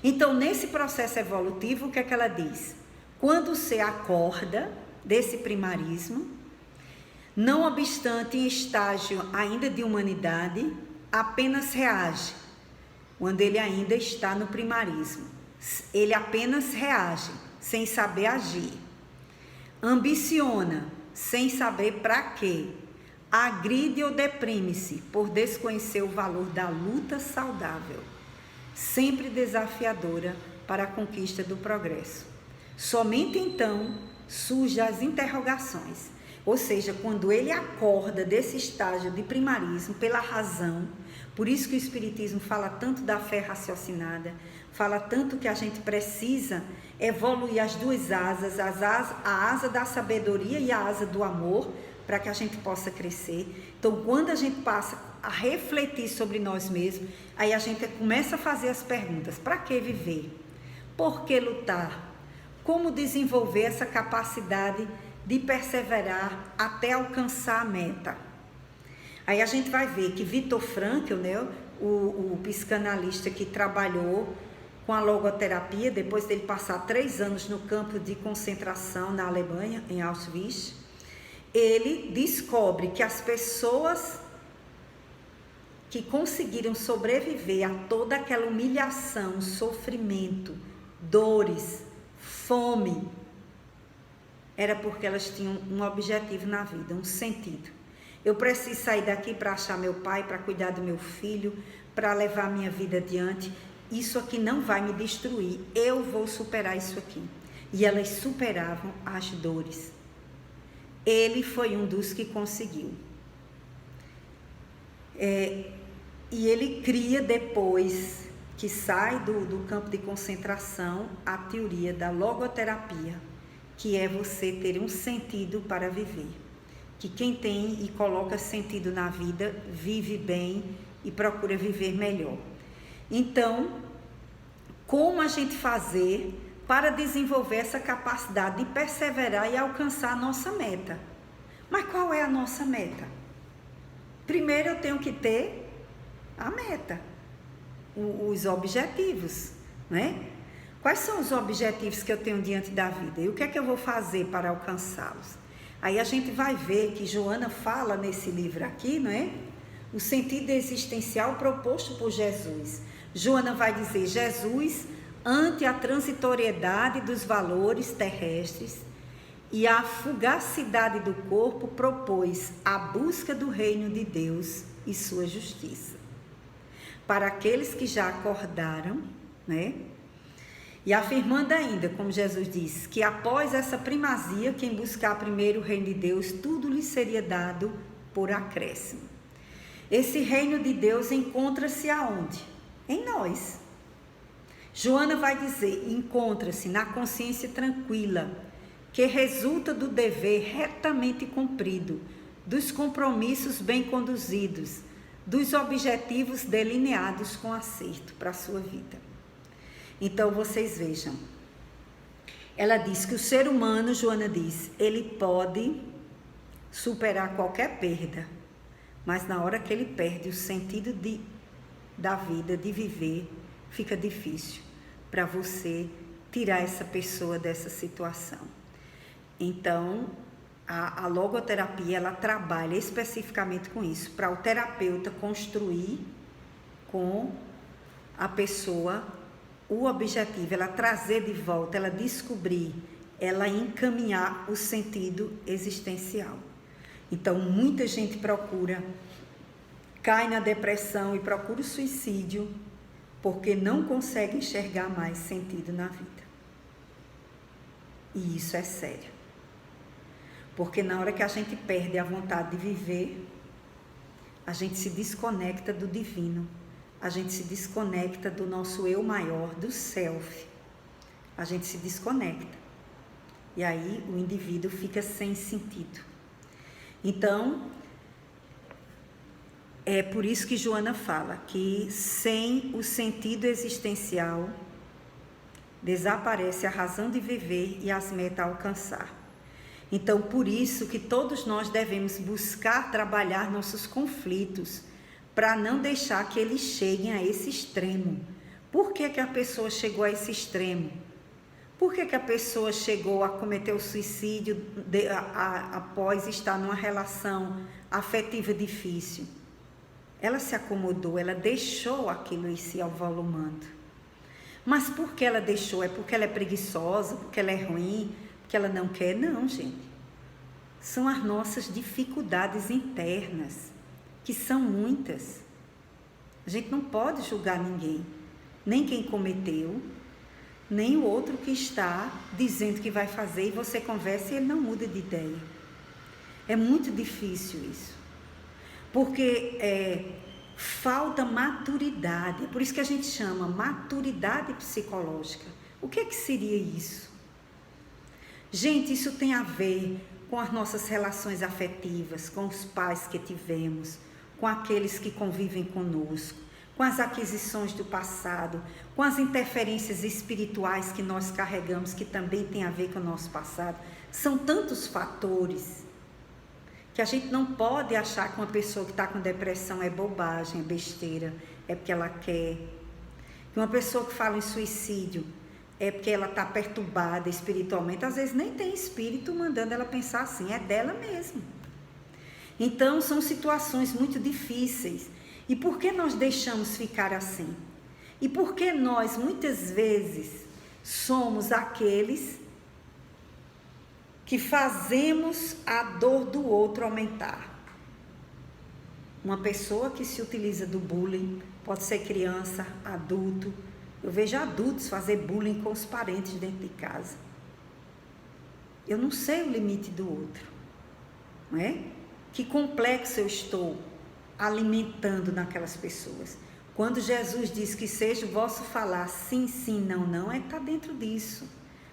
Então, nesse processo evolutivo, o que é que ela diz? Quando você acorda desse primarismo, não obstante em estágio ainda de humanidade, apenas reage, quando ele ainda está no primarismo. Ele apenas reage, sem saber agir. Ambiciona, sem saber para quê. Agride ou deprime-se por desconhecer o valor da luta saudável, sempre desafiadora para a conquista do progresso. Somente então surgem as interrogações, ou seja, quando ele acorda desse estágio de primarismo pela razão. Por isso que o Espiritismo fala tanto da fé raciocinada, fala tanto que a gente precisa evoluir as duas asas, a asa da sabedoria e a asa do amor, para que a gente possa crescer. Então, quando a gente passa a refletir sobre nós mesmos, aí a gente começa a fazer as perguntas: para que viver? Por que lutar? Como desenvolver essa capacidade de perseverar até alcançar a meta? Aí a gente vai ver que Viktor Frankl, né, o psicanalista que trabalhou com a logoterapia, depois dele passar 3 anos no campo de concentração na Alemanha, em Auschwitz, ele descobre que as pessoas que conseguiram sobreviver a toda aquela humilhação, sofrimento, dores, fome, era porque elas tinham um objetivo na vida, um sentido. Eu preciso sair daqui para achar meu pai, para cuidar do meu filho, para levar minha vida adiante. Isso aqui não vai me destruir, eu vou superar isso aqui. E elas superavam as dores. Ele foi um dos que conseguiu. E ele cria depois, que sai do campo de concentração, a teoria da logoterapia, que é você ter um sentido para viver. Que quem tem e coloca sentido na vida, vive bem e procura viver melhor. Então, como a gente fazer para desenvolver essa capacidade de perseverar e alcançar a nossa meta? Mas qual é a nossa meta? Primeiro eu tenho que ter a meta, os objetivos, né? Quais são os objetivos que eu tenho diante da vida? E o que é que eu vou fazer para alcançá-los? Aí a gente vai ver que Joana fala nesse livro aqui, não é? O sentido existencial proposto por Jesus. Joana vai dizer, Jesus, ante a transitoriedade dos valores terrestres e a fugacidade do corpo, propôs a busca do reino de Deus e sua justiça. Para aqueles que já acordaram, né? E afirmando ainda, como Jesus disse, que após essa primazia, quem buscar primeiro o reino de Deus, tudo lhe seria dado por acréscimo. Esse reino de Deus encontra-se aonde? Em nós. Joana vai dizer, encontra-se na consciência tranquila, que resulta do dever retamente cumprido, dos compromissos bem conduzidos, dos objetivos delineados com acerto para a sua vida. Então, vocês vejam, ela diz que o ser humano, Joana diz, ele pode superar qualquer perda, mas na hora que ele perde o sentido da vida, de viver, fica difícil para você tirar essa pessoa dessa situação. Então, a logoterapia, ela trabalha especificamente com isso, para o terapeuta construir com a pessoa o objetivo, ela trazer de volta, ela descobrir, ela encaminhar o sentido existencial. Então, muita gente cai na depressão e procura o suicídio, porque não consegue enxergar mais sentido na vida. E isso é sério. Porque na hora que a gente perde a vontade de viver, a gente se desconecta do divino. A gente se desconecta do nosso eu maior, do self. A gente se desconecta. E aí o indivíduo fica sem sentido. Então, é por isso que Joana fala que sem o sentido existencial, desaparece a razão de viver e as metas a alcançar. Então, por isso que todos nós devemos buscar trabalhar nossos conflitos, para não deixar que eles cheguem a esse extremo. Por que a pessoa chegou a esse extremo? Por que a pessoa chegou a cometer o suicídio após estar numa relação afetiva difícil? Ela se acomodou, ela deixou aquilo ir se avolumando. Mas por que ela deixou? É porque ela é preguiçosa, porque ela é ruim, porque ela não quer? Não, gente. São as nossas dificuldades internas, que são muitas. A gente não pode julgar ninguém, nem quem cometeu, nem o outro que está dizendo que vai fazer e você conversa e ele não muda de ideia. É muito difícil isso, porque falta maturidade, por isso que a gente chama maturidade psicológica. O que seria isso? Gente, isso tem a ver com as nossas relações afetivas, com os pais que tivemos, com aqueles que convivem conosco, com as aquisições do passado, com as interferências espirituais que nós carregamos, que também tem a ver com o nosso passado. São tantos fatores Que a gente não pode achar que uma pessoa que está com depressão é bobagem, é besteira, é porque ela quer. Que uma pessoa que fala em suicídio é porque ela está perturbada espiritualmente. Às vezes nem tem espírito mandando ela pensar assim, é dela mesmo. Então são situações muito difíceis. E por que nós deixamos ficar assim? E por que nós muitas vezes somos aqueles que fazemos a dor do outro aumentar? Uma pessoa que se utiliza do bullying, pode ser criança, adulto. Eu vejo adultos fazer bullying com os parentes dentro de casa. Eu não sei o limite do outro, não é? Que complexo eu estou alimentando naquelas pessoas. Quando Jesus diz que seja o vosso falar sim, sim, não, não, está dentro disso.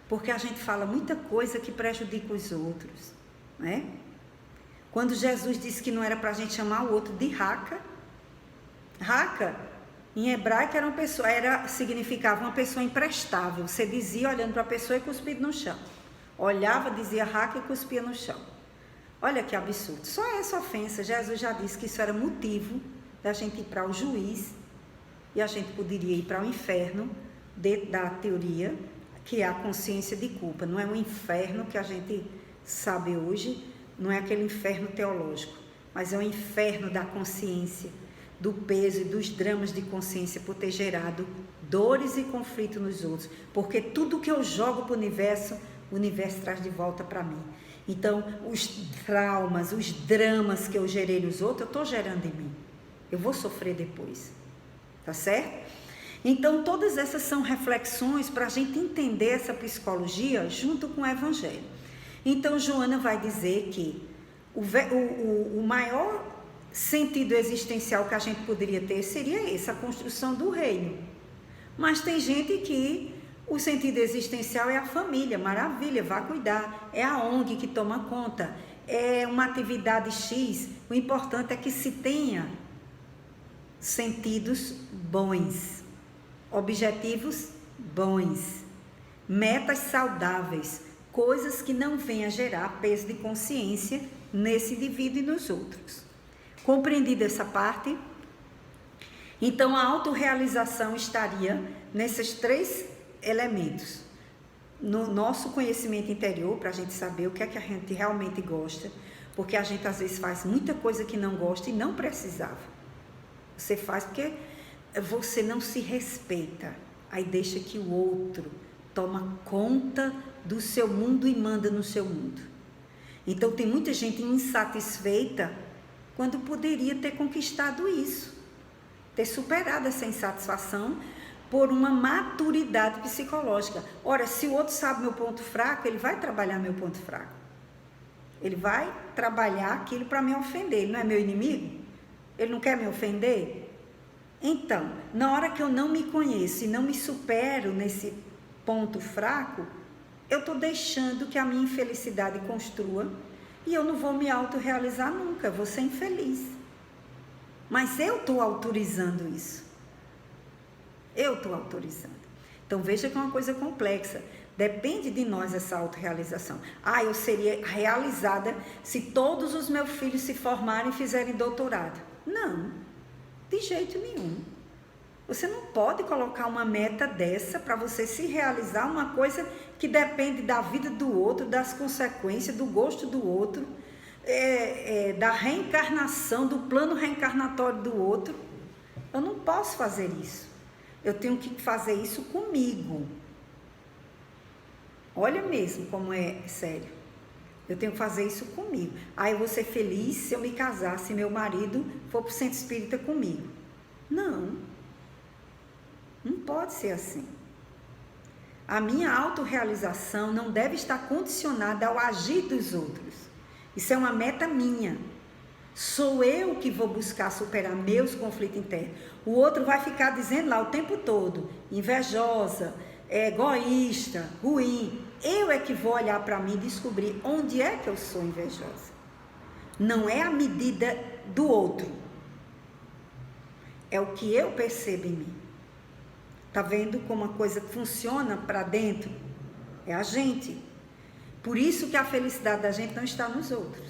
Porque a gente fala muita coisa que prejudica os outros, não é? Quando Jesus disse que não era para a gente chamar o outro de raca, raca, em hebraico era uma pessoa, significava uma pessoa imprestável. Você dizia olhando para a pessoa e cuspindo no chão. Olhava, dizia raca e cuspia no chão. Olha que absurdo. Só essa ofensa, Jesus já disse que isso era motivo da gente ir para o juiz e a gente poderia ir para o inferno, dentro da teoria, que é a consciência de culpa. Não é um inferno que a gente sabe hoje, não é aquele inferno teológico, mas é o inferno da consciência, do peso e dos dramas de consciência por ter gerado dores e conflito nos outros, porque tudo que eu jogo para o universo traz de volta para mim. Então, os traumas, os dramas que eu gerei nos outros, eu estou gerando em mim. Eu vou sofrer depois, tá certo? Então, todas essas são reflexões para a gente entender essa psicologia junto com o Evangelho. Então, Joana vai dizer que o maior sentido existencial que a gente poderia ter seria esse, a construção do reino. Mas tem gente que o sentido existencial é a família, maravilha, vá cuidar. É a ONG que toma conta, é uma atividade X. O importante é que se tenha sentidos bons, objetivos bons, metas saudáveis, coisas que não venham a gerar peso de consciência nesse indivíduo e nos outros. Compreendida essa parte? Então, a autorrealização estaria nesses 3 elementos. No nosso conhecimento interior, para a gente saber o que é que a gente realmente gosta, porque a gente às vezes faz muita coisa que não gosta e não precisava. Você faz porque você não se respeita, aí deixa que o outro toma conta do seu mundo e manda no seu mundo. Então tem muita gente insatisfeita quando poderia ter conquistado isso, ter superado essa insatisfação por uma maturidade psicológica. Ora, se o outro sabe meu ponto fraco, ele vai trabalhar meu ponto fraco. Ele vai trabalhar aquilo para me ofender. Ele não é meu inimigo? Ele não quer me ofender? Então, na hora que eu não me conheço e não me supero nesse ponto fraco, eu estou deixando que a minha infelicidade construa e eu não vou me autorrealizar nunca, vou ser infeliz. Mas eu estou autorizando isso. Eu estou autorizando. Então, veja que é uma coisa complexa. Depende de nós essa autorrealização. Eu seria realizada se todos os meus filhos se formarem e fizerem doutorado. Não, de jeito nenhum. Você não pode colocar uma meta dessa para você se realizar, uma coisa que depende da vida do outro, das consequências, do gosto do outro, da reencarnação, do plano reencarnatório do outro. Eu não posso fazer isso. Eu tenho que fazer isso comigo. Olha mesmo como é sério. Eu tenho que fazer isso comigo. Eu vou ser feliz se eu me casar, se meu marido for para o centro espírita comigo. Não. Não pode ser assim. A minha autorrealização não deve estar condicionada ao agir dos outros. Isso é uma meta minha. Sou eu que vou buscar superar meus conflitos internos. O outro vai ficar dizendo lá o tempo todo, invejosa, egoísta, ruim. Eu é que vou olhar para mim e descobrir onde é que eu sou invejosa. Não é a medida do outro. É o que eu percebo em mim. Tá vendo como a coisa funciona para dentro? É a gente. Por isso que a felicidade da gente não está nos outros.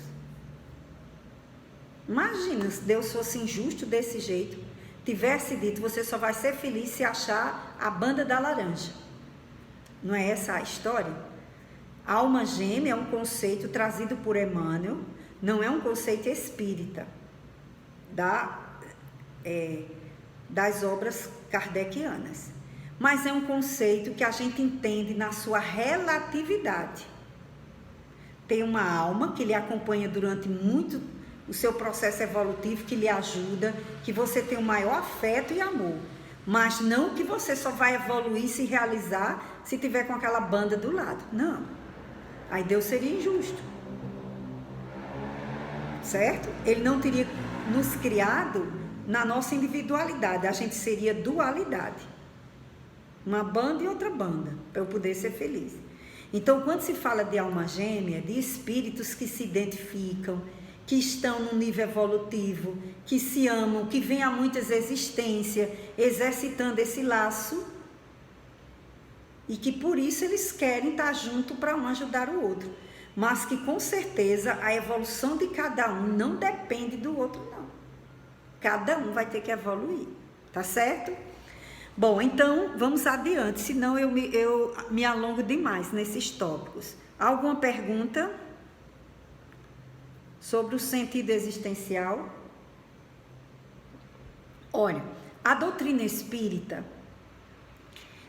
Imagina se Deus fosse injusto desse jeito, tivesse dito, você só vai ser feliz se achar a banda da laranja. Não é essa a história? A alma gêmea é um conceito trazido por Emmanuel, não é um conceito espírita das obras kardecianas, mas é um conceito que a gente entende na sua relatividade. Tem uma alma que lhe acompanha durante muito o seu processo evolutivo, que lhe ajuda, que você tem o maior afeto e amor, mas não que você só vai evoluir, se realizar, se tiver com aquela banda do lado. Não, aí Deus seria injusto, certo? Ele não teria nos criado na nossa individualidade, a gente seria dualidade, uma banda e outra banda, para eu poder ser feliz. Então, quando se fala de alma gêmea, de espíritos que se identificam, que estão num nível evolutivo, que se amam, que vêm há muitas existências, exercitando esse laço, e que por isso eles querem estar junto para um ajudar o outro, mas que com certeza a evolução de cada um não depende do outro, não. Cada um vai ter que evoluir, tá certo? Bom, então vamos adiante, senão eu me alongo demais nesses tópicos. Alguma pergunta sobre o sentido existencial? Olha, a doutrina espírita,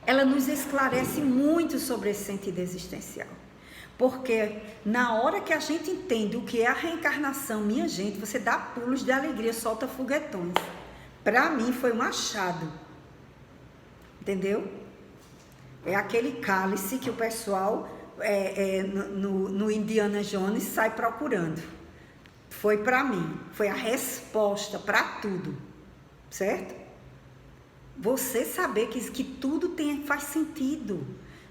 ela nos esclarece muito sobre esse sentido existencial. Porque na hora que a gente entende o que é a reencarnação, minha gente, você dá pulos de alegria, solta foguetões. Para mim foi um achado. Entendeu? É aquele cálice que o pessoal no Indiana Jones sai procurando. Foi para mim, foi a resposta para tudo, certo? Você saber que tudo faz sentido.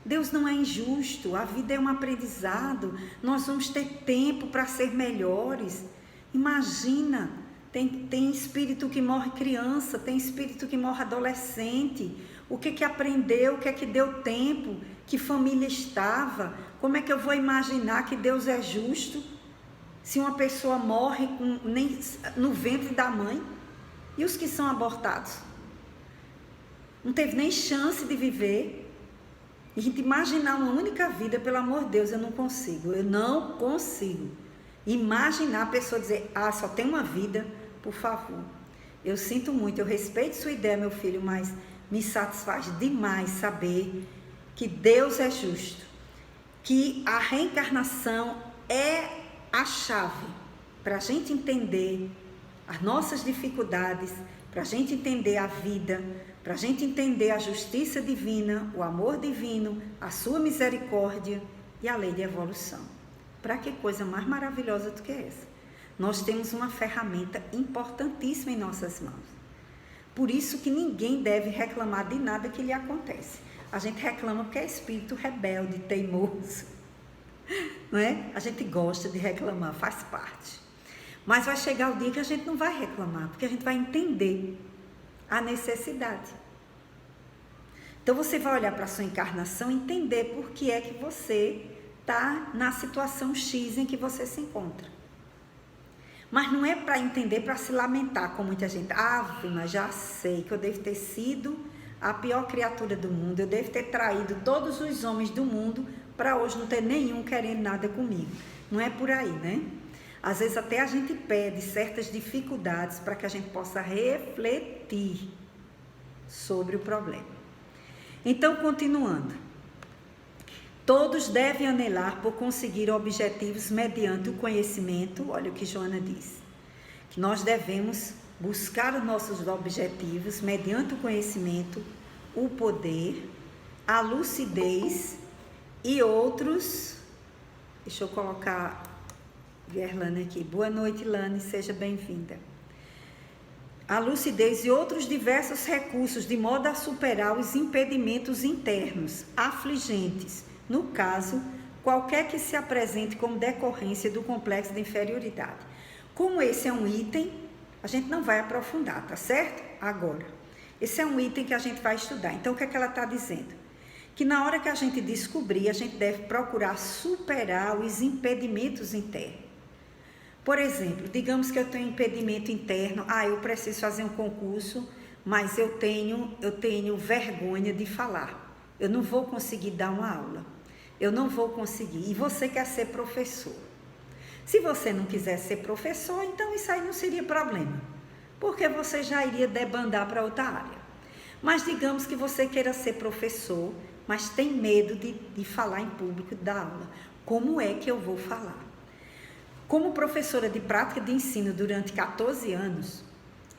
Deus não é injusto, a vida é um aprendizado, nós vamos ter tempo para ser melhores. Imagina, tem espírito que morre criança, tem espírito que morre adolescente. O que aprendeu, o que deu tempo, que família estava, como é que eu vou imaginar que Deus é justo se uma pessoa morre no ventre da mãe? E os que são abortados? Não teve nem chance de viver. E a gente imaginar uma única vida, pelo amor de Deus, eu não consigo imaginar a pessoa dizer, só tem uma vida, por favor. Eu sinto muito, eu respeito sua ideia, meu filho, mas me satisfaz demais saber que Deus é justo, que a reencarnação é a chave para a gente entender as nossas dificuldades, para a gente entender a vida, para a gente entender a justiça divina, o amor divino, a sua misericórdia e a lei de evolução. Para que coisa mais maravilhosa do que essa? Nós temos uma ferramenta importantíssima em nossas mãos. Por isso que ninguém deve reclamar de nada que lhe acontece. A gente reclama porque é espírito rebelde, teimoso, não é? A gente gosta de reclamar, faz parte. Mas vai chegar o dia que a gente não vai reclamar, porque a gente vai entender a necessidade. Então você vai olhar para a sua encarnação e entender por que é que você está na situação X em que você se encontra. Mas não é para entender, para se lamentar com muita gente. Mas já sei que eu devo ter sido a pior criatura do mundo, eu devo ter traído todos os homens do mundo para hoje não ter nenhum querendo nada comigo. Não é por aí, né? Às vezes até a gente pede certas dificuldades para que a gente possa refletir sobre o problema. Então, continuando. Todos devem anelar por conseguir objetivos mediante o conhecimento. Olha o que Joana diz. Que nós devemos buscar os nossos objetivos mediante o conhecimento, o poder, a lucidez e outros. Deixa eu colocar Gerlane aqui. Boa noite, Lane, seja bem-vinda. A lucidez e outros diversos recursos de modo a superar os impedimentos internos, afligentes, no caso, qualquer que se apresente como decorrência do complexo de inferioridade. Como esse é um item, a gente não vai aprofundar, tá certo? Agora, esse é um item que a gente vai estudar. Então, o que é que ela está dizendo? Que na hora que a gente descobrir, a gente deve procurar superar os impedimentos internos. Por exemplo, digamos que eu tenho impedimento interno, eu preciso fazer um concurso, mas eu tenho vergonha de falar. Eu não vou conseguir dar uma aula. Eu não vou conseguir. E você quer ser professor. Se você não quiser ser professor, então isso aí não seria problema, porque você já iria debandar para outra área. Mas digamos que você queira ser professor, mas tem medo de falar em público, de dar aula. Como é que eu vou falar? Como professora de prática de ensino durante 14 anos,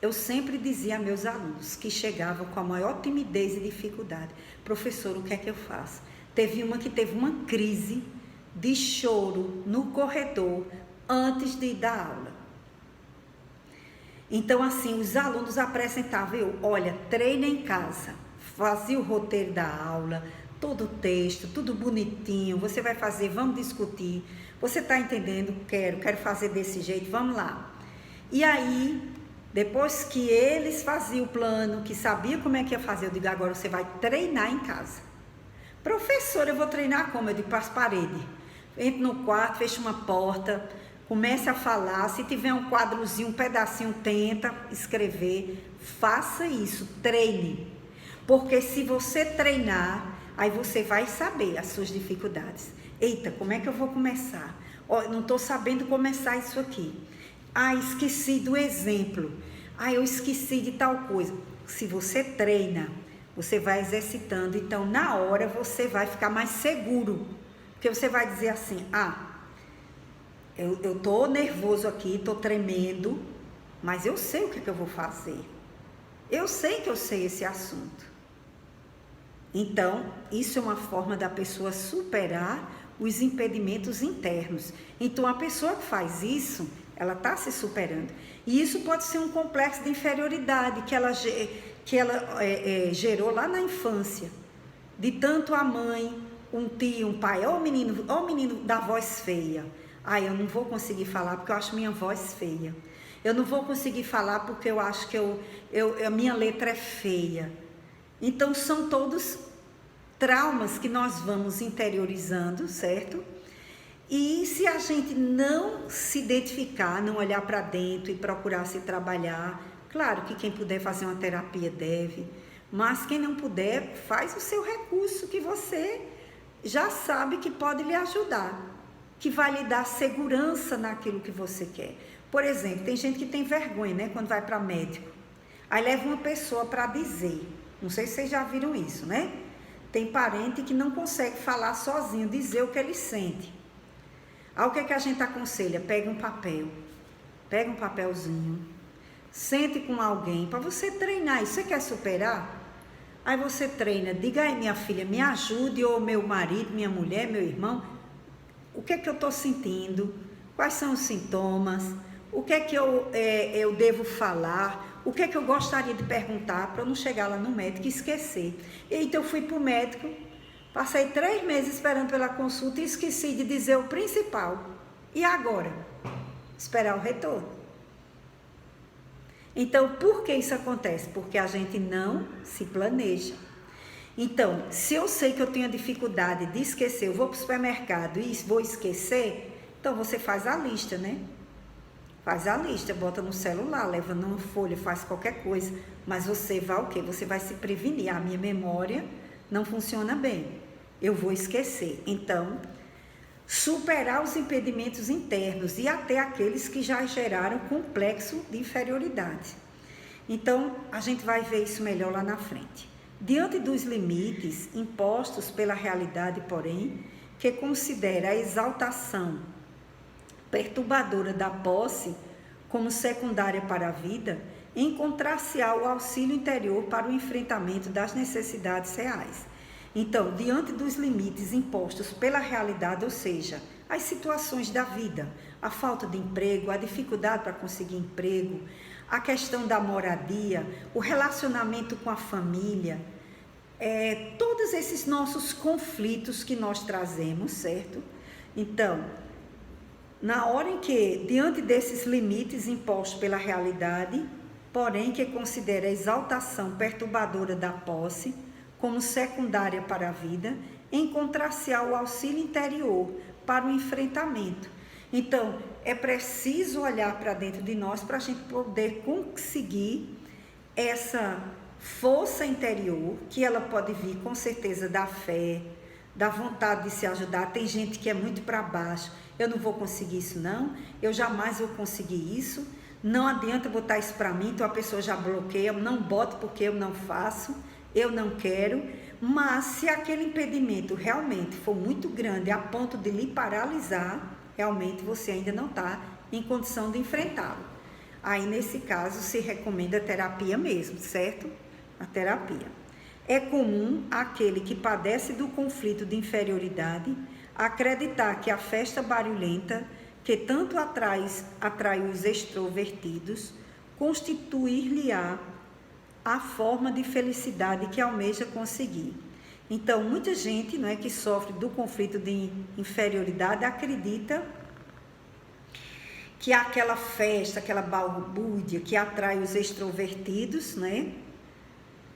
eu sempre dizia a meus alunos que chegavam com a maior timidez e dificuldade: professor, o que é que eu faço? Teve uma que teve uma crise de choro no corredor antes de dar aula. Então, assim, os alunos apresentavam, olha, treina em casa, fazia o roteiro da aula, todo o texto, tudo bonitinho, você vai fazer, vamos discutir, você está entendendo? Quero fazer desse jeito, vamos lá. E aí, depois que eles faziam o plano, que sabiam como é que ia fazer, eu digo, agora você vai treinar em casa. Professora, eu vou treinar como? Eu digo, para as paredes. Entre no quarto, fecha uma porta, comece a falar, se tiver um quadrozinho, um pedacinho, tenta escrever, faça isso, treine. Porque se você treinar, aí você vai saber as suas dificuldades. Eita, como é que eu vou começar? Não estou sabendo começar isso aqui. Esqueci do exemplo. Eu esqueci de tal coisa. Se você treina, você vai exercitando, então na hora você vai ficar mais seguro. Porque você vai dizer assim, eu estou nervoso aqui, estou tremendo, mas eu sei o que eu vou fazer. Eu sei que eu sei esse assunto. Então, isso é uma forma da pessoa superar os impedimentos internos. Então, a pessoa que faz isso, ela está se superando. E isso pode ser um complexo de inferioridade que ela gerou lá na infância. De tanto a mãe, um tio, um pai, o menino da voz feia. Eu não vou conseguir falar porque eu acho minha voz feia. Eu não vou conseguir falar porque eu acho que a minha letra é feia. Então, são todos traumas que nós vamos interiorizando, certo? E se a gente não se identificar, não olhar para dentro e procurar se trabalhar, claro que quem puder fazer uma terapia deve, mas quem não puder, faz o seu recurso que você já sabe que pode lhe ajudar, que vai lhe dar segurança naquilo que você quer. Por exemplo, tem gente que tem vergonha, né, quando vai para médico. Aí leva uma pessoa para dizer, não sei se vocês já viram isso, né? Tem parente que não consegue falar sozinho, dizer o que ele sente. Aí o que é que a gente aconselha? Pega um papelzinho, sente com alguém para você treinar. E você quer superar? Aí você treina, diga aí, minha filha, me ajude, ou meu marido, minha mulher, meu irmão, o que é que eu estou sentindo? Quais são os sintomas? O que é que eu devo falar? O que é que eu gostaria de perguntar para eu não chegar lá no médico e esquecer? Então eu fui para o médico, passei 3 meses esperando pela consulta e esqueci de dizer o principal. E agora? Esperar o retorno. Então, por que isso acontece? Porque a gente não se planeja. Então, se eu sei que eu tenho a dificuldade de esquecer, eu vou para o supermercado e vou esquecer, então você faz a lista, né? Faz a lista, bota no celular, leva numa folha, faz qualquer coisa, mas você vai o quê? Você vai se prevenir. A minha memória não funciona bem, eu vou esquecer. Então, superar os impedimentos internos e até aqueles que já geraram complexo de inferioridade. Então, a gente vai ver isso melhor lá na frente. Diante dos limites impostos pela realidade, porém, que considera a exaltação perturbadora da posse como secundária para a vida, encontrar-se-á o auxílio interior para o enfrentamento das necessidades reais. Então, diante dos limites impostos pela realidade, ou seja, as situações da vida, a falta de emprego, a dificuldade para conseguir emprego, a questão da moradia, o relacionamento com a família, todos esses nossos conflitos que nós trazemos, certo? Então, na hora em que, diante desses limites impostos pela realidade, porém que considera a exaltação perturbadora da posse como secundária para a vida, encontrar-se-á o auxílio interior para o enfrentamento. Então, é preciso olhar para dentro de nós para a gente poder conseguir essa força interior, que ela pode vir com certeza da fé, da vontade de se ajudar. Tem gente que é muito para baixo, eu não vou conseguir isso não, eu jamais vou conseguir isso, não adianta botar isso para mim, então a pessoa já bloqueia, não boto porque eu não faço, eu não quero. Mas se aquele impedimento realmente for muito grande a ponto de lhe paralisar, realmente você ainda não está em condição de enfrentá-lo. Aí nesse caso se recomenda a terapia mesmo, certo? A terapia. É comum aquele que padece do conflito de inferioridade acreditar que a festa barulhenta, que tanto atrai os extrovertidos, constituir-lhe-á a forma de felicidade que almeja conseguir. Então, muita gente, não é, que sofre do conflito de inferioridade acredita que aquela festa, aquela balbúrdia que atrai os extrovertidos, né,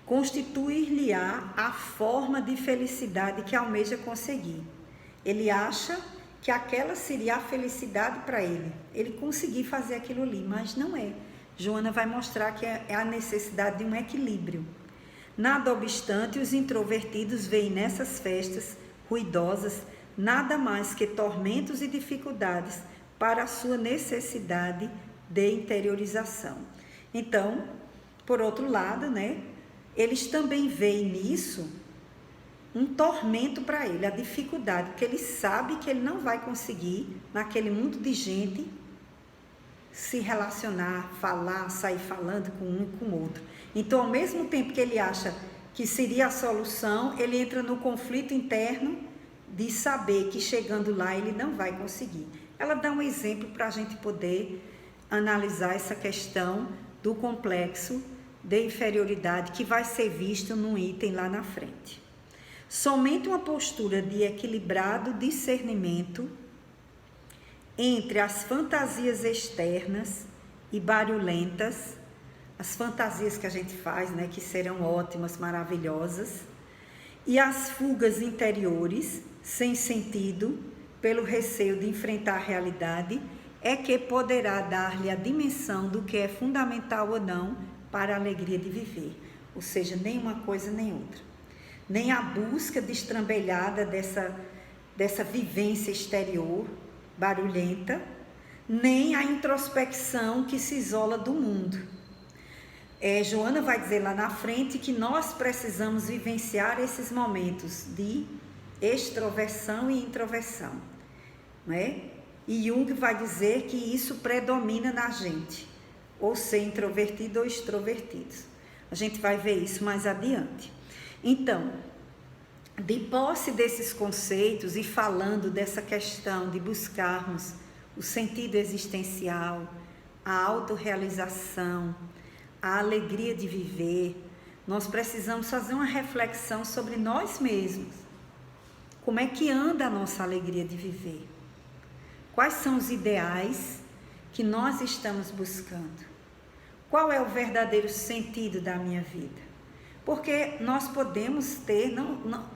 constituir-lhe-á a forma de felicidade que almeja conseguir. Ele acha que aquela seria a felicidade para ele conseguir fazer aquilo ali, mas não é. Joana vai mostrar que é a necessidade de um equilíbrio. Nada obstante, os introvertidos veem nessas festas ruidosas nada mais que tormentos e dificuldades para a sua necessidade de interiorização. Então, por outro lado, né, eles também veem nisso um tormento para ele, a dificuldade, porque ele sabe que ele não vai conseguir, naquele mundo de gente, se relacionar, falar, sair falando com um e com o outro. Então, ao mesmo tempo que ele acha que seria a solução, ele entra no conflito interno de saber que chegando lá ele não vai conseguir. Ela dá um exemplo para a gente poder analisar essa questão do complexo de inferioridade que vai ser visto num item lá na frente. Somente uma postura de equilibrado discernimento entre as fantasias externas e barulhentas, as fantasias que a gente faz, né, que serão ótimas, maravilhosas, e as fugas interiores, sem sentido, pelo receio de enfrentar a realidade, é que poderá dar-lhe a dimensão do que é fundamental ou não para a alegria de viver. Ou seja, nem uma coisa nem outra. Nem a busca destrambelhada dessa vivência exterior, barulhenta, nem a introspecção que se isola do mundo. Joana vai dizer lá na frente que nós precisamos vivenciar esses momentos de extroversão e introversão, né? E Jung vai dizer que isso predomina na gente, ou ser introvertido ou extrovertido. A gente vai ver isso mais adiante. Então, de posse desses conceitos e falando dessa questão de buscarmos o sentido existencial, a autorrealização, a alegria de viver, nós precisamos fazer uma reflexão sobre nós mesmos. Como é que anda a nossa alegria de viver? Quais são os ideais que nós estamos buscando? Qual é o verdadeiro sentido da minha vida? Porque nós podemos ter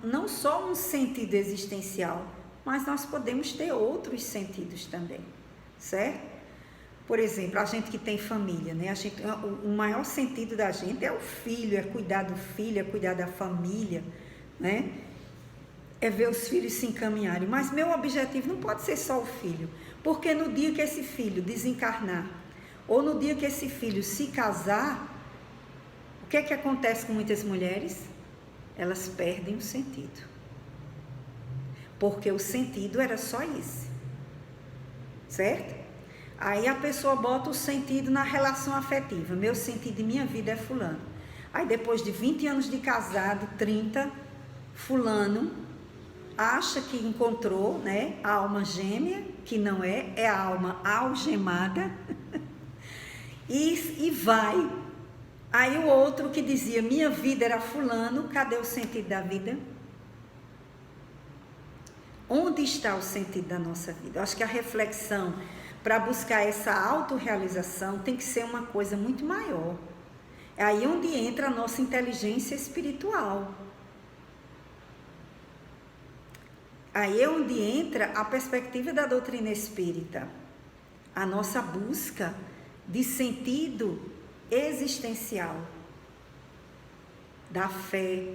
não só um sentido existencial, mas nós podemos ter outros sentidos também, certo? Por exemplo, a gente que tem família, né? O maior sentido da gente é o filho, é cuidar do filho, é cuidar da família, né? É ver os filhos se encaminharem. Mas meu objetivo não pode ser só o filho, porque no dia que esse filho desencarnar, ou no dia que esse filho se casar, o que é que acontece com muitas mulheres? Elas perdem o sentido. Porque o sentido era só isso. Certo? Aí a pessoa bota o sentido na relação afetiva. Meu sentido de minha vida é fulano. Aí depois de 20 anos de casado, 30, fulano acha que encontrou, né, a alma gêmea, que não é a alma algemada, e vai. Aí o outro que dizia, minha vida era fulano, cadê o sentido da vida? Onde está o sentido da nossa vida? Eu acho que a reflexão para buscar essa autorrealização tem que ser uma coisa muito maior. É aí onde entra a nossa inteligência espiritual. Aí é onde entra a perspectiva da doutrina espírita, a nossa busca de sentido existencial, da fé,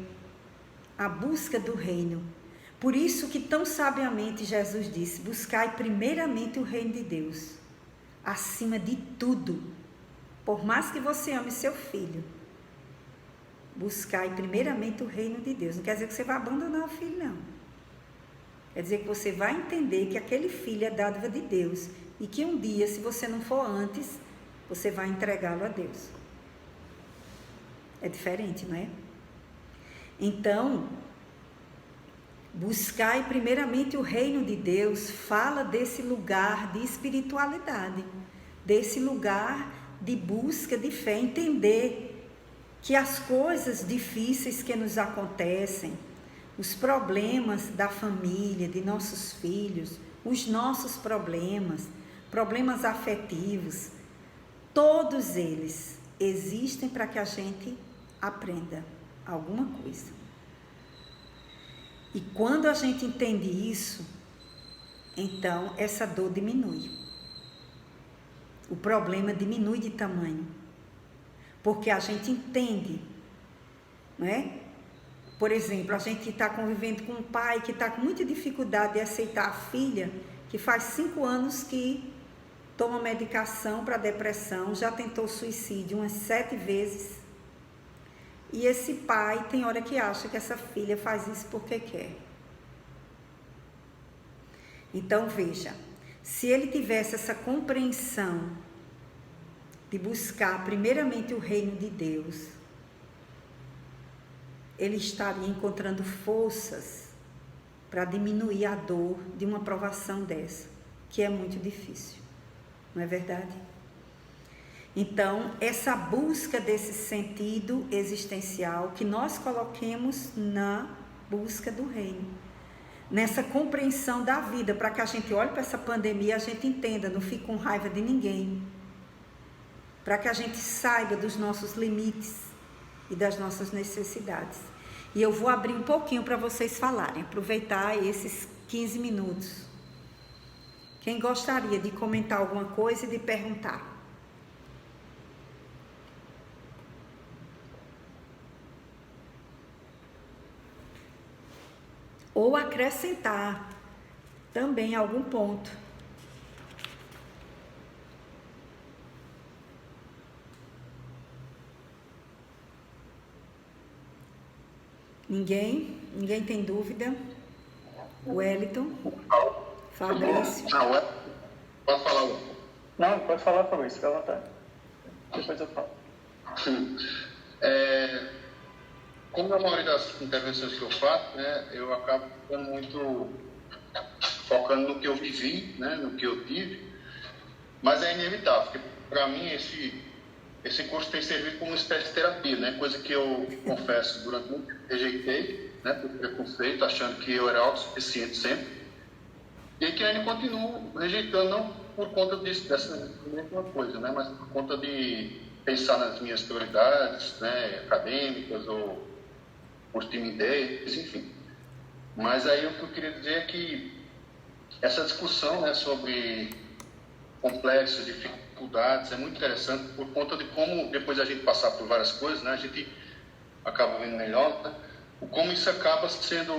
a busca do reino. Por isso que tão sabiamente Jesus disse: buscai primeiramente o reino de Deus, acima de tudo. Por mais que você ame seu filho, buscai primeiramente o reino de Deus. Não quer dizer que você vai abandonar o filho, não. Quer dizer que você vai entender que aquele filho é dádiva de Deus e que um dia, se você não for antes, você vai entregá-lo a Deus. É diferente, não é? Então, buscai primeiramente o reino de Deus fala desse lugar de espiritualidade, desse lugar de busca de fé, entender que as coisas difíceis que nos acontecem, os problemas da família, de nossos filhos, os nossos problemas afetivos, todos eles existem para que a gente aprenda alguma coisa. E quando a gente entende isso, então essa dor diminui. O problema diminui de tamanho. Porque a gente entende, não é? Por exemplo, a gente está convivendo com um pai que está com muita dificuldade de aceitar a filha, que faz 5 anos que toma medicação para depressão, já tentou suicídio umas 7 vezes. E esse pai tem hora que acha que essa filha faz isso porque quer. Então, veja, se ele tivesse essa compreensão de buscar primeiramente o reino de Deus, ele estaria encontrando forças para diminuir a dor de uma provação dessa, que é muito difícil, não é verdade? Então, essa busca desse sentido existencial que nós coloquemos na busca do reino, nessa compreensão da vida, para que a gente olhe para essa pandemia e a gente entenda, não fique com raiva de ninguém, para que a gente saiba dos nossos limites e das nossas necessidades. E eu vou abrir um pouquinho para vocês falarem, aproveitar esses 15 minutos. Quem gostaria de comentar alguma coisa e de perguntar? Ou acrescentar também algum ponto. Ninguém? Ninguém tem dúvida? Wellington? Fabrício? Não, pode falar. Não, pode falar, Fabrício, fica à vontade. Depois eu falo. Como na maioria das intervenções que eu faço, né, eu acabo ficando muito focando no que eu vivi, né, no que eu tive, mas é inevitável, porque para mim esse curso tem servido como uma espécie de terapia, né, coisa que eu confesso durante muito tempo rejeitei, né, por preconceito, achando que eu era autossuficiente sempre, e que ainda continuo rejeitando, não por conta dessa mesma coisa, né, mas por conta de pensar nas minhas prioridades, né, acadêmicas ou por timidez, enfim. Mas aí o que eu queria dizer é que essa discussão, né, sobre complexos, dificuldades, é muito interessante por conta de como, depois da gente passar por várias coisas, né, a gente acaba vendo melhor, né, como isso acaba sendo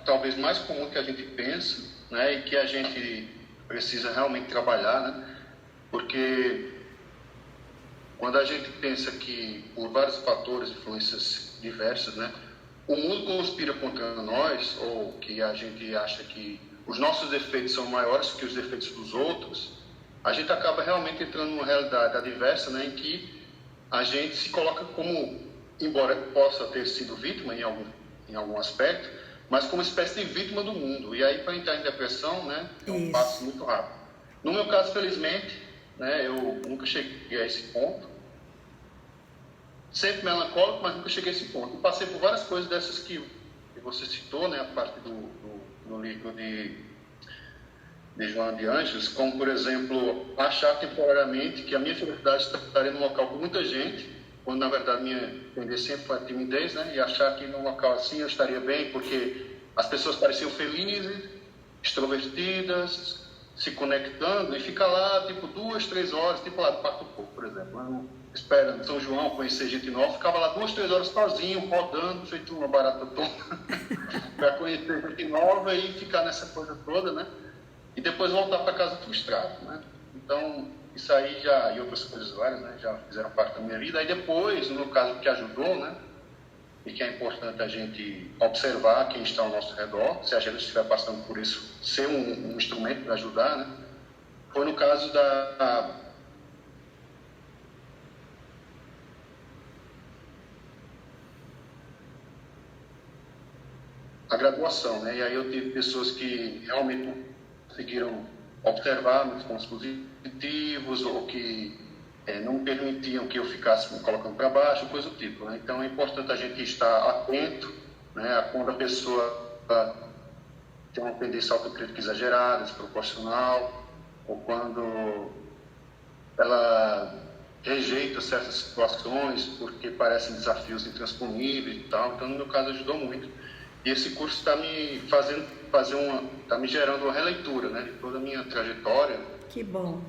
talvez mais comum do que a gente pensa, né, e que a gente precisa realmente trabalhar, né, porque quando a gente pensa que por vários fatores, influências diversas, né, o mundo conspira contra nós, ou que a gente acha que os nossos defeitos são maiores que os defeitos dos outros, a gente acaba realmente entrando numa realidade adversa, né, em que a gente se coloca como, embora possa ter sido vítima em algum aspecto, mas como uma espécie de vítima do mundo. E aí, para entrar em depressão, né, é um passo muito rápido. No meu caso, felizmente, né, eu nunca cheguei a esse ponto. Sempre melancólico, mas nunca cheguei a esse ponto. Eu passei por várias coisas dessas que você citou, né, a parte do livro de Joana de Ângeles, como, por exemplo, achar temporariamente que a minha felicidade estaria num local com muita gente, quando, na verdade, minha tendência sempre foi a timidez, né, e achar que num local assim eu estaria bem, porque as pessoas pareciam felizes, extrovertidas, se conectando, e fica lá, tipo, 2, 3 horas, tipo lá do Parque do Povo, por exemplo. Esperando São João, conhecer gente nova, ficava lá 2, 3 horas sozinho, rodando, feito uma barata toda, para conhecer gente nova e ficar nessa coisa toda, né? E depois voltar para casa frustrado, né? Então, isso aí já, e outras coisas várias, né? Já fizeram parte da minha vida. Aí depois, no caso que ajudou, né? E que é importante a gente observar quem está ao nosso redor, se a gente estiver passando por isso, ser um instrumento para ajudar, né? Foi no caso a graduação, né? E aí eu tive pessoas que realmente conseguiram observar meus pontos positivos ou que não permitiam que eu ficasse me colocando para baixo, coisa do tipo, né? Então é importante a gente estar atento, né, a quando a pessoa tem uma tendência autocrítica exagerada, desproporcional, ou quando ela rejeita certas situações porque parecem desafios intransponíveis e tal. Então, no meu caso, ajudou muito. E esse curso está me está me gerando uma releitura, né, de toda a minha trajetória. Que bom.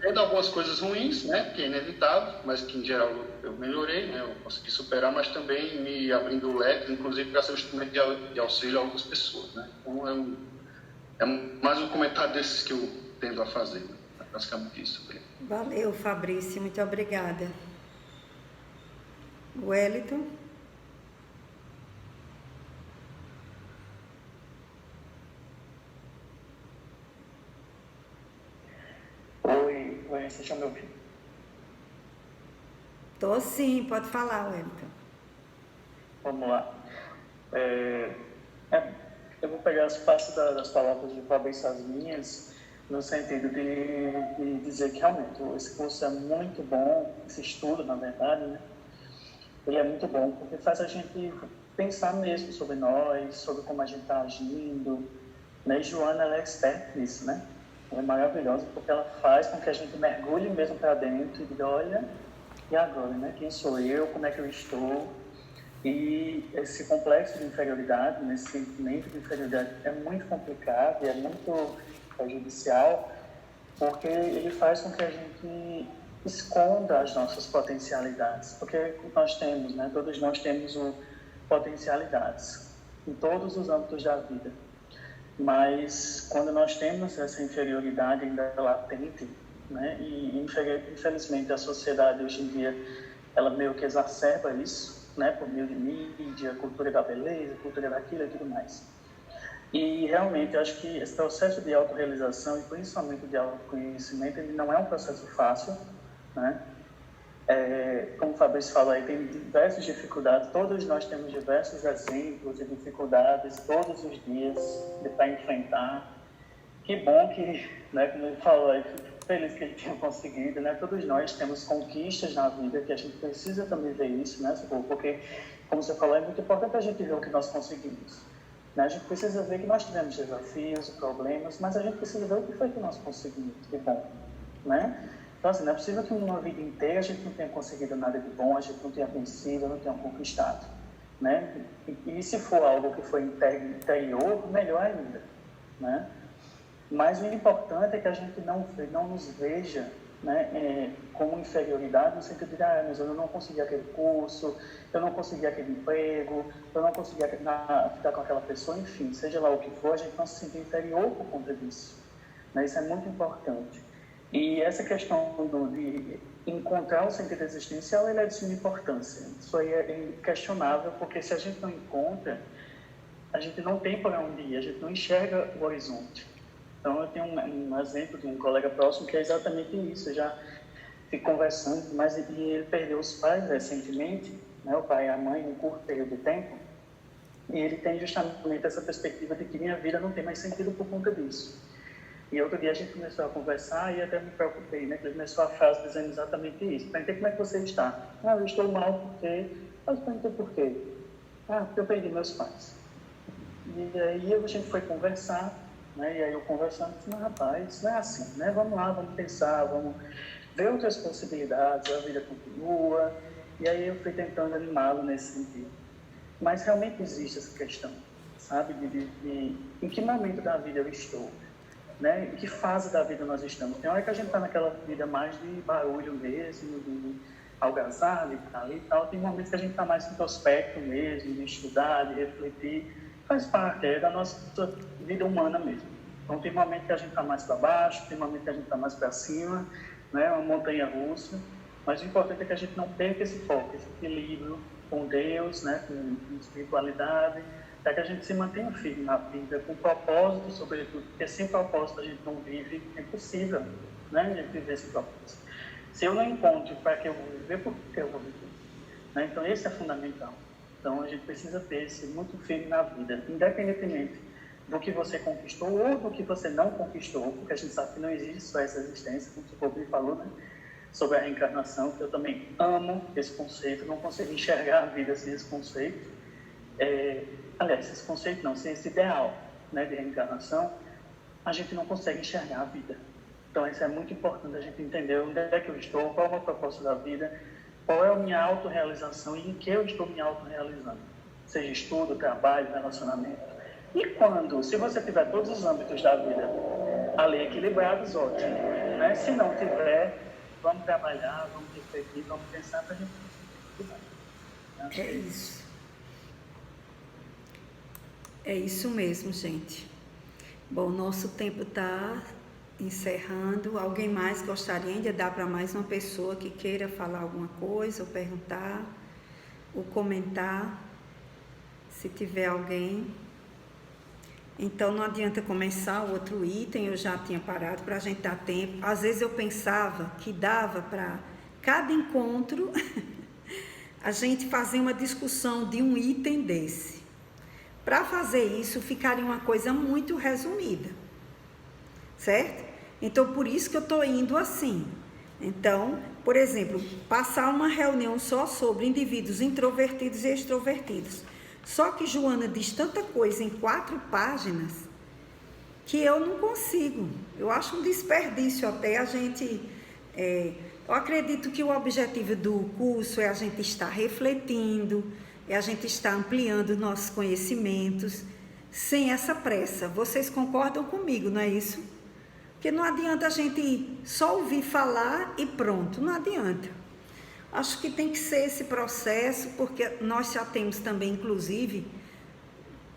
Tendo algumas coisas ruins, né, que é inevitável, mas que em geral eu melhorei, né, eu consegui superar, mas também me abrindo o leque, inclusive para ser um instrumento de auxílio a outras pessoas, né. Então é mais um comentário desses que eu tendo a fazer, né? É basicamente isso. Valeu, Fabrício, muito obrigada. Wellington? Oi, você está me ouvindo? Tô sim, pode falar, Wellington. Vamos lá. Eu vou pegar as partes das palavras de Fabrício as minhas, no sentido de dizer que realmente esse curso é muito bom, esse estudo, na verdade, né? Ele é muito bom porque faz a gente pensar mesmo sobre nós, sobre como a gente está agindo, né? E Joana, ela é expert nisso, né? Ela é maravilhosa porque ela faz com que a gente mergulhe mesmo para dentro e diga, olha, e agora, né? Quem sou eu? Como é que eu estou? E esse complexo de inferioridade, né, esse sentimento de inferioridade é muito complicado e é muito prejudicial, porque ele faz com que a gente esconda as nossas potencialidades. Porque nós temos, né, todos nós temos potencialidades em todos os âmbitos da vida. Mas quando nós temos essa inferioridade ainda latente, né, e infelizmente a sociedade hoje em dia ela meio que exacerba isso, né, por meio de mídia, cultura da beleza, cultura daquilo e tudo mais. E realmente eu acho que esse processo de autorrealização e principalmente de autoconhecimento, ele não é um processo fácil, né? Como o Fabrício falou aí, tem diversas dificuldades, todos nós temos diversos exemplos de dificuldades todos os dias para enfrentar. Que bom que, né, como ele falou aí, fico feliz que ele tenha conseguido, né? Todos nós temos conquistas na vida que a gente precisa também ver isso, né? Porque, como você falou, é muito importante a gente ver o que nós conseguimos, né? A gente precisa ver que nós tivemos desafios, problemas, mas a gente precisa ver o que foi que nós conseguimos de bom, né? Então, assim, não é possível que uma vida inteira a gente não tenha conseguido nada de bom, a gente não tenha vencido, não tenha conquistado, né? E se for algo que foi interior, melhor ainda, né? Mas o importante é que a gente não nos veja, né, como inferioridade, no sentido de, mas eu não consegui aquele curso, eu não consegui aquele emprego, eu não consegui ficar com aquela pessoa, enfim, seja lá o que for, a gente não se sentir inferior por conta disso, né? Isso é muito importante. E essa questão de encontrar o sentido existencial, ele é de suma importância. Isso aí é inquestionável, porque se a gente não encontra, a gente não tem para onde ir, a gente não enxerga o horizonte. Então, eu tenho um exemplo de um colega próximo que é exatamente isso. Eu já fico conversando, mas ele perdeu os pais recentemente, né, o pai e a mãe, em um curto período de tempo, e ele tem justamente essa perspectiva de que minha vida não tem mais sentido por conta disso. E outro dia a gente começou a conversar e até me preocupei, né, que ele começou a frase dizendo exatamente isso. Perguntei, como é que você está? Eu estou mal porque... Mas perguntei por quê? Porque eu perdi meus pais. E aí a gente foi conversar, né, e aí eu conversando, disse, rapaz, não é assim, né? Vamos lá, vamos pensar, vamos ver outras possibilidades, a vida continua. E aí eu fui tentando animá-lo nesse sentido. Mas realmente existe essa questão. sabe? Em que momento da vida eu estou, né? Em que fase da vida nós estamos. Tem hora que a gente está naquela vida mais de barulho mesmo, de algazarra e tal. Tem momentos que a gente está mais introspecto mesmo, de estudar, de refletir. Faz parte, da nossa vida humana mesmo. Então tem momentos que a gente está mais para baixo, tem momentos que a gente está mais para cima, né? Uma montanha russa. Mas o importante é que a gente não perca esse foco, esse equilíbrio com Deus, né? com espiritualidade, para que a gente se mantenha firme na vida, com propósito, sobretudo, porque sem propósito a gente não vive, é impossível, né? A gente viver sem propósito. Se eu não encontro para que eu vou viver, por que eu vou viver? Né? Então, esse é fundamental. Então, a gente precisa ter ser muito firme na vida, independentemente do que você conquistou ou do que você não conquistou, porque a gente sabe que não existe só essa existência, como o Bobby falou, né? Sobre a reencarnação, que eu também amo esse conceito, não consigo enxergar a vida sem esse conceito. Aliás, esse conceito não, sem esse ideal, né, de reencarnação, a gente não consegue enxergar a vida. Então, isso é muito importante a gente entender onde é que eu estou, qual é o meu propósito da vida, qual é a minha autorrealização e em que eu estou me autorrealizando. Seja estudo, trabalho, relacionamento. E quando, se você tiver todos os âmbitos da vida ali equilibrados, ótimo. Né? Se não tiver, vamos trabalhar, vamos refletir, vamos pensar para a gente conseguir. É isso. É isso mesmo, gente. Bom, nosso tempo está encerrando. Alguém mais gostaria de dar para mais uma pessoa que queira falar alguma coisa, ou perguntar, ou comentar, se tiver alguém. Então, não adianta começar o outro item, eu já tinha parado para a gente dar tempo. Às vezes eu pensava que dava para cada encontro a gente fazer uma discussão de um item desse. Para fazer isso, ficaria uma coisa muito resumida, certo? Então, por isso que eu estou indo assim. Então, por exemplo, passar uma reunião só sobre indivíduos introvertidos e extrovertidos. Só que Joana diz tanta coisa em 4 páginas que eu não consigo. Eu acho um desperdício até a gente... eu acredito que o objetivo do curso é a gente estar refletindo, é a gente estar ampliando nossos conhecimentos, sem essa pressa. Vocês concordam comigo, não é isso? Porque não adianta a gente só ouvir falar e pronto, não adianta. Acho que tem que ser esse processo, porque nós já temos também, inclusive,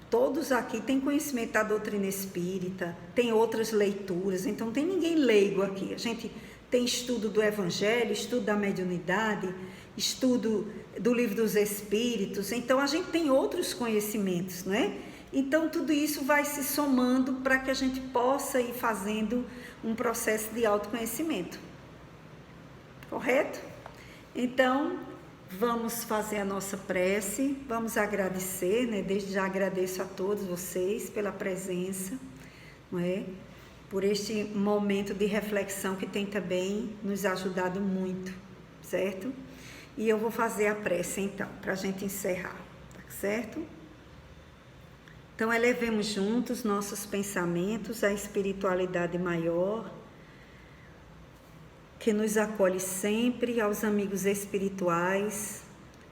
todos aqui têm conhecimento da doutrina espírita, tem outras leituras, então não tem ninguém leigo aqui. A gente tem estudo do Evangelho, estudo da mediunidade, estudo do Livro dos Espíritos, então a gente tem outros conhecimentos, não é? Então tudo isso vai se somando para que a gente possa ir fazendo um processo de autoconhecimento. Correto? Então, vamos fazer a nossa prece, vamos agradecer, né? Desde já agradeço a todos vocês pela presença, não é? Por este momento de reflexão que tem também nos ajudado muito, certo? E eu vou fazer a prece então, para a gente encerrar, tá certo? Então, elevemos juntos nossos pensamentos à espiritualidade maior, que nos acolhe sempre, aos amigos espirituais,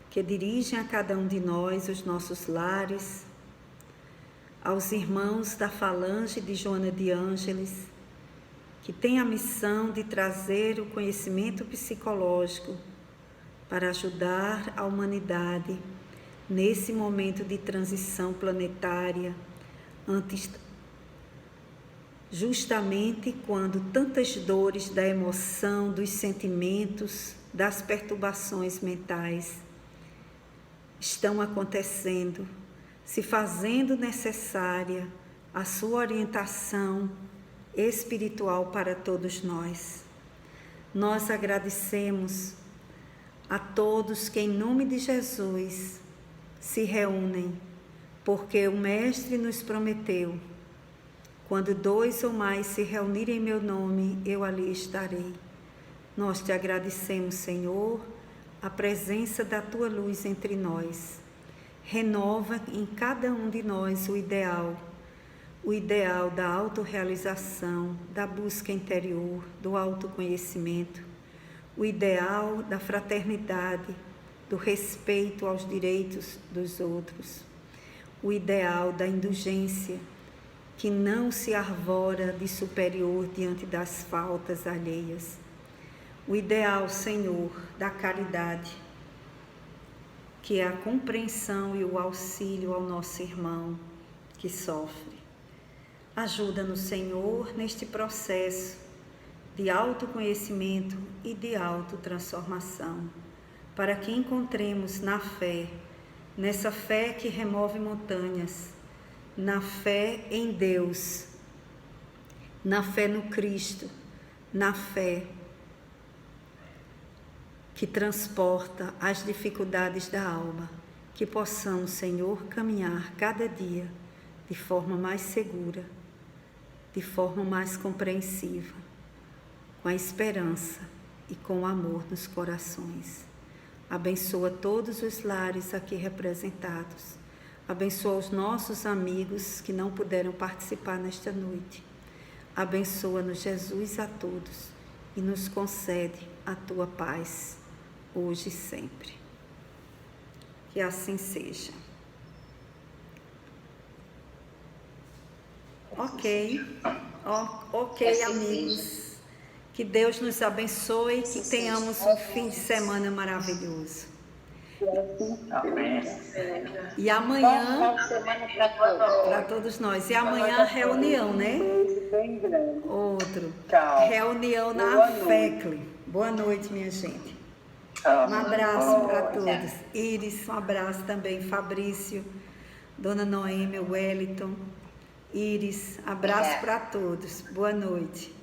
que dirigem a cada um de nós os nossos lares, aos irmãos da falange de Joana de Ângeles, que tem a missão de trazer o conhecimento psicológico para ajudar a humanidade nesse momento de transição planetária, justamente quando tantas dores da emoção, dos sentimentos, das perturbações mentais estão acontecendo, se fazendo necessária a sua orientação espiritual para todos nós. Nós agradecemos a todos que, em nome de Jesus, se reúnem, porque o Mestre nos prometeu: quando 2 ou mais se reunirem em meu nome, eu ali estarei. Nós te agradecemos, Senhor, a presença da tua luz entre nós. Renova em cada um de nós o ideal da autorrealização, da busca interior, do autoconhecimento, o ideal da fraternidade, do respeito aos direitos dos outros, o ideal da indulgência, que não se arvora de superior diante das faltas alheias. O ideal, Senhor, da caridade, que é a compreensão e o auxílio ao nosso irmão que sofre. Ajuda-nos, Senhor, neste processo de autoconhecimento e de autotransformação, para que encontremos na fé, nessa fé que remove montanhas, na fé em Deus, na fé no Cristo, na fé que transporta as dificuldades da alma, que possamos, Senhor, caminhar cada dia de forma mais segura, de forma mais compreensiva, com a esperança e com o amor nos corações. Abençoa todos os lares aqui representados. Abençoa os nossos amigos que não puderam participar nesta noite. Abençoa-nos, Jesus, a todos e nos concede a tua paz, hoje e sempre. Que assim seja. Ok, amigos. Que Deus nos abençoe e que tenhamos um fim de semana maravilhoso. Amém. E amanhã, para todos nós, e amanhã reunião, né? Outro. Reunião na FECLE. Boa noite, minha gente. Um abraço para todos. Iris, um abraço também. Fabrício, Dona Noêmia, Wellington, Iris, abraço para todos. Boa noite.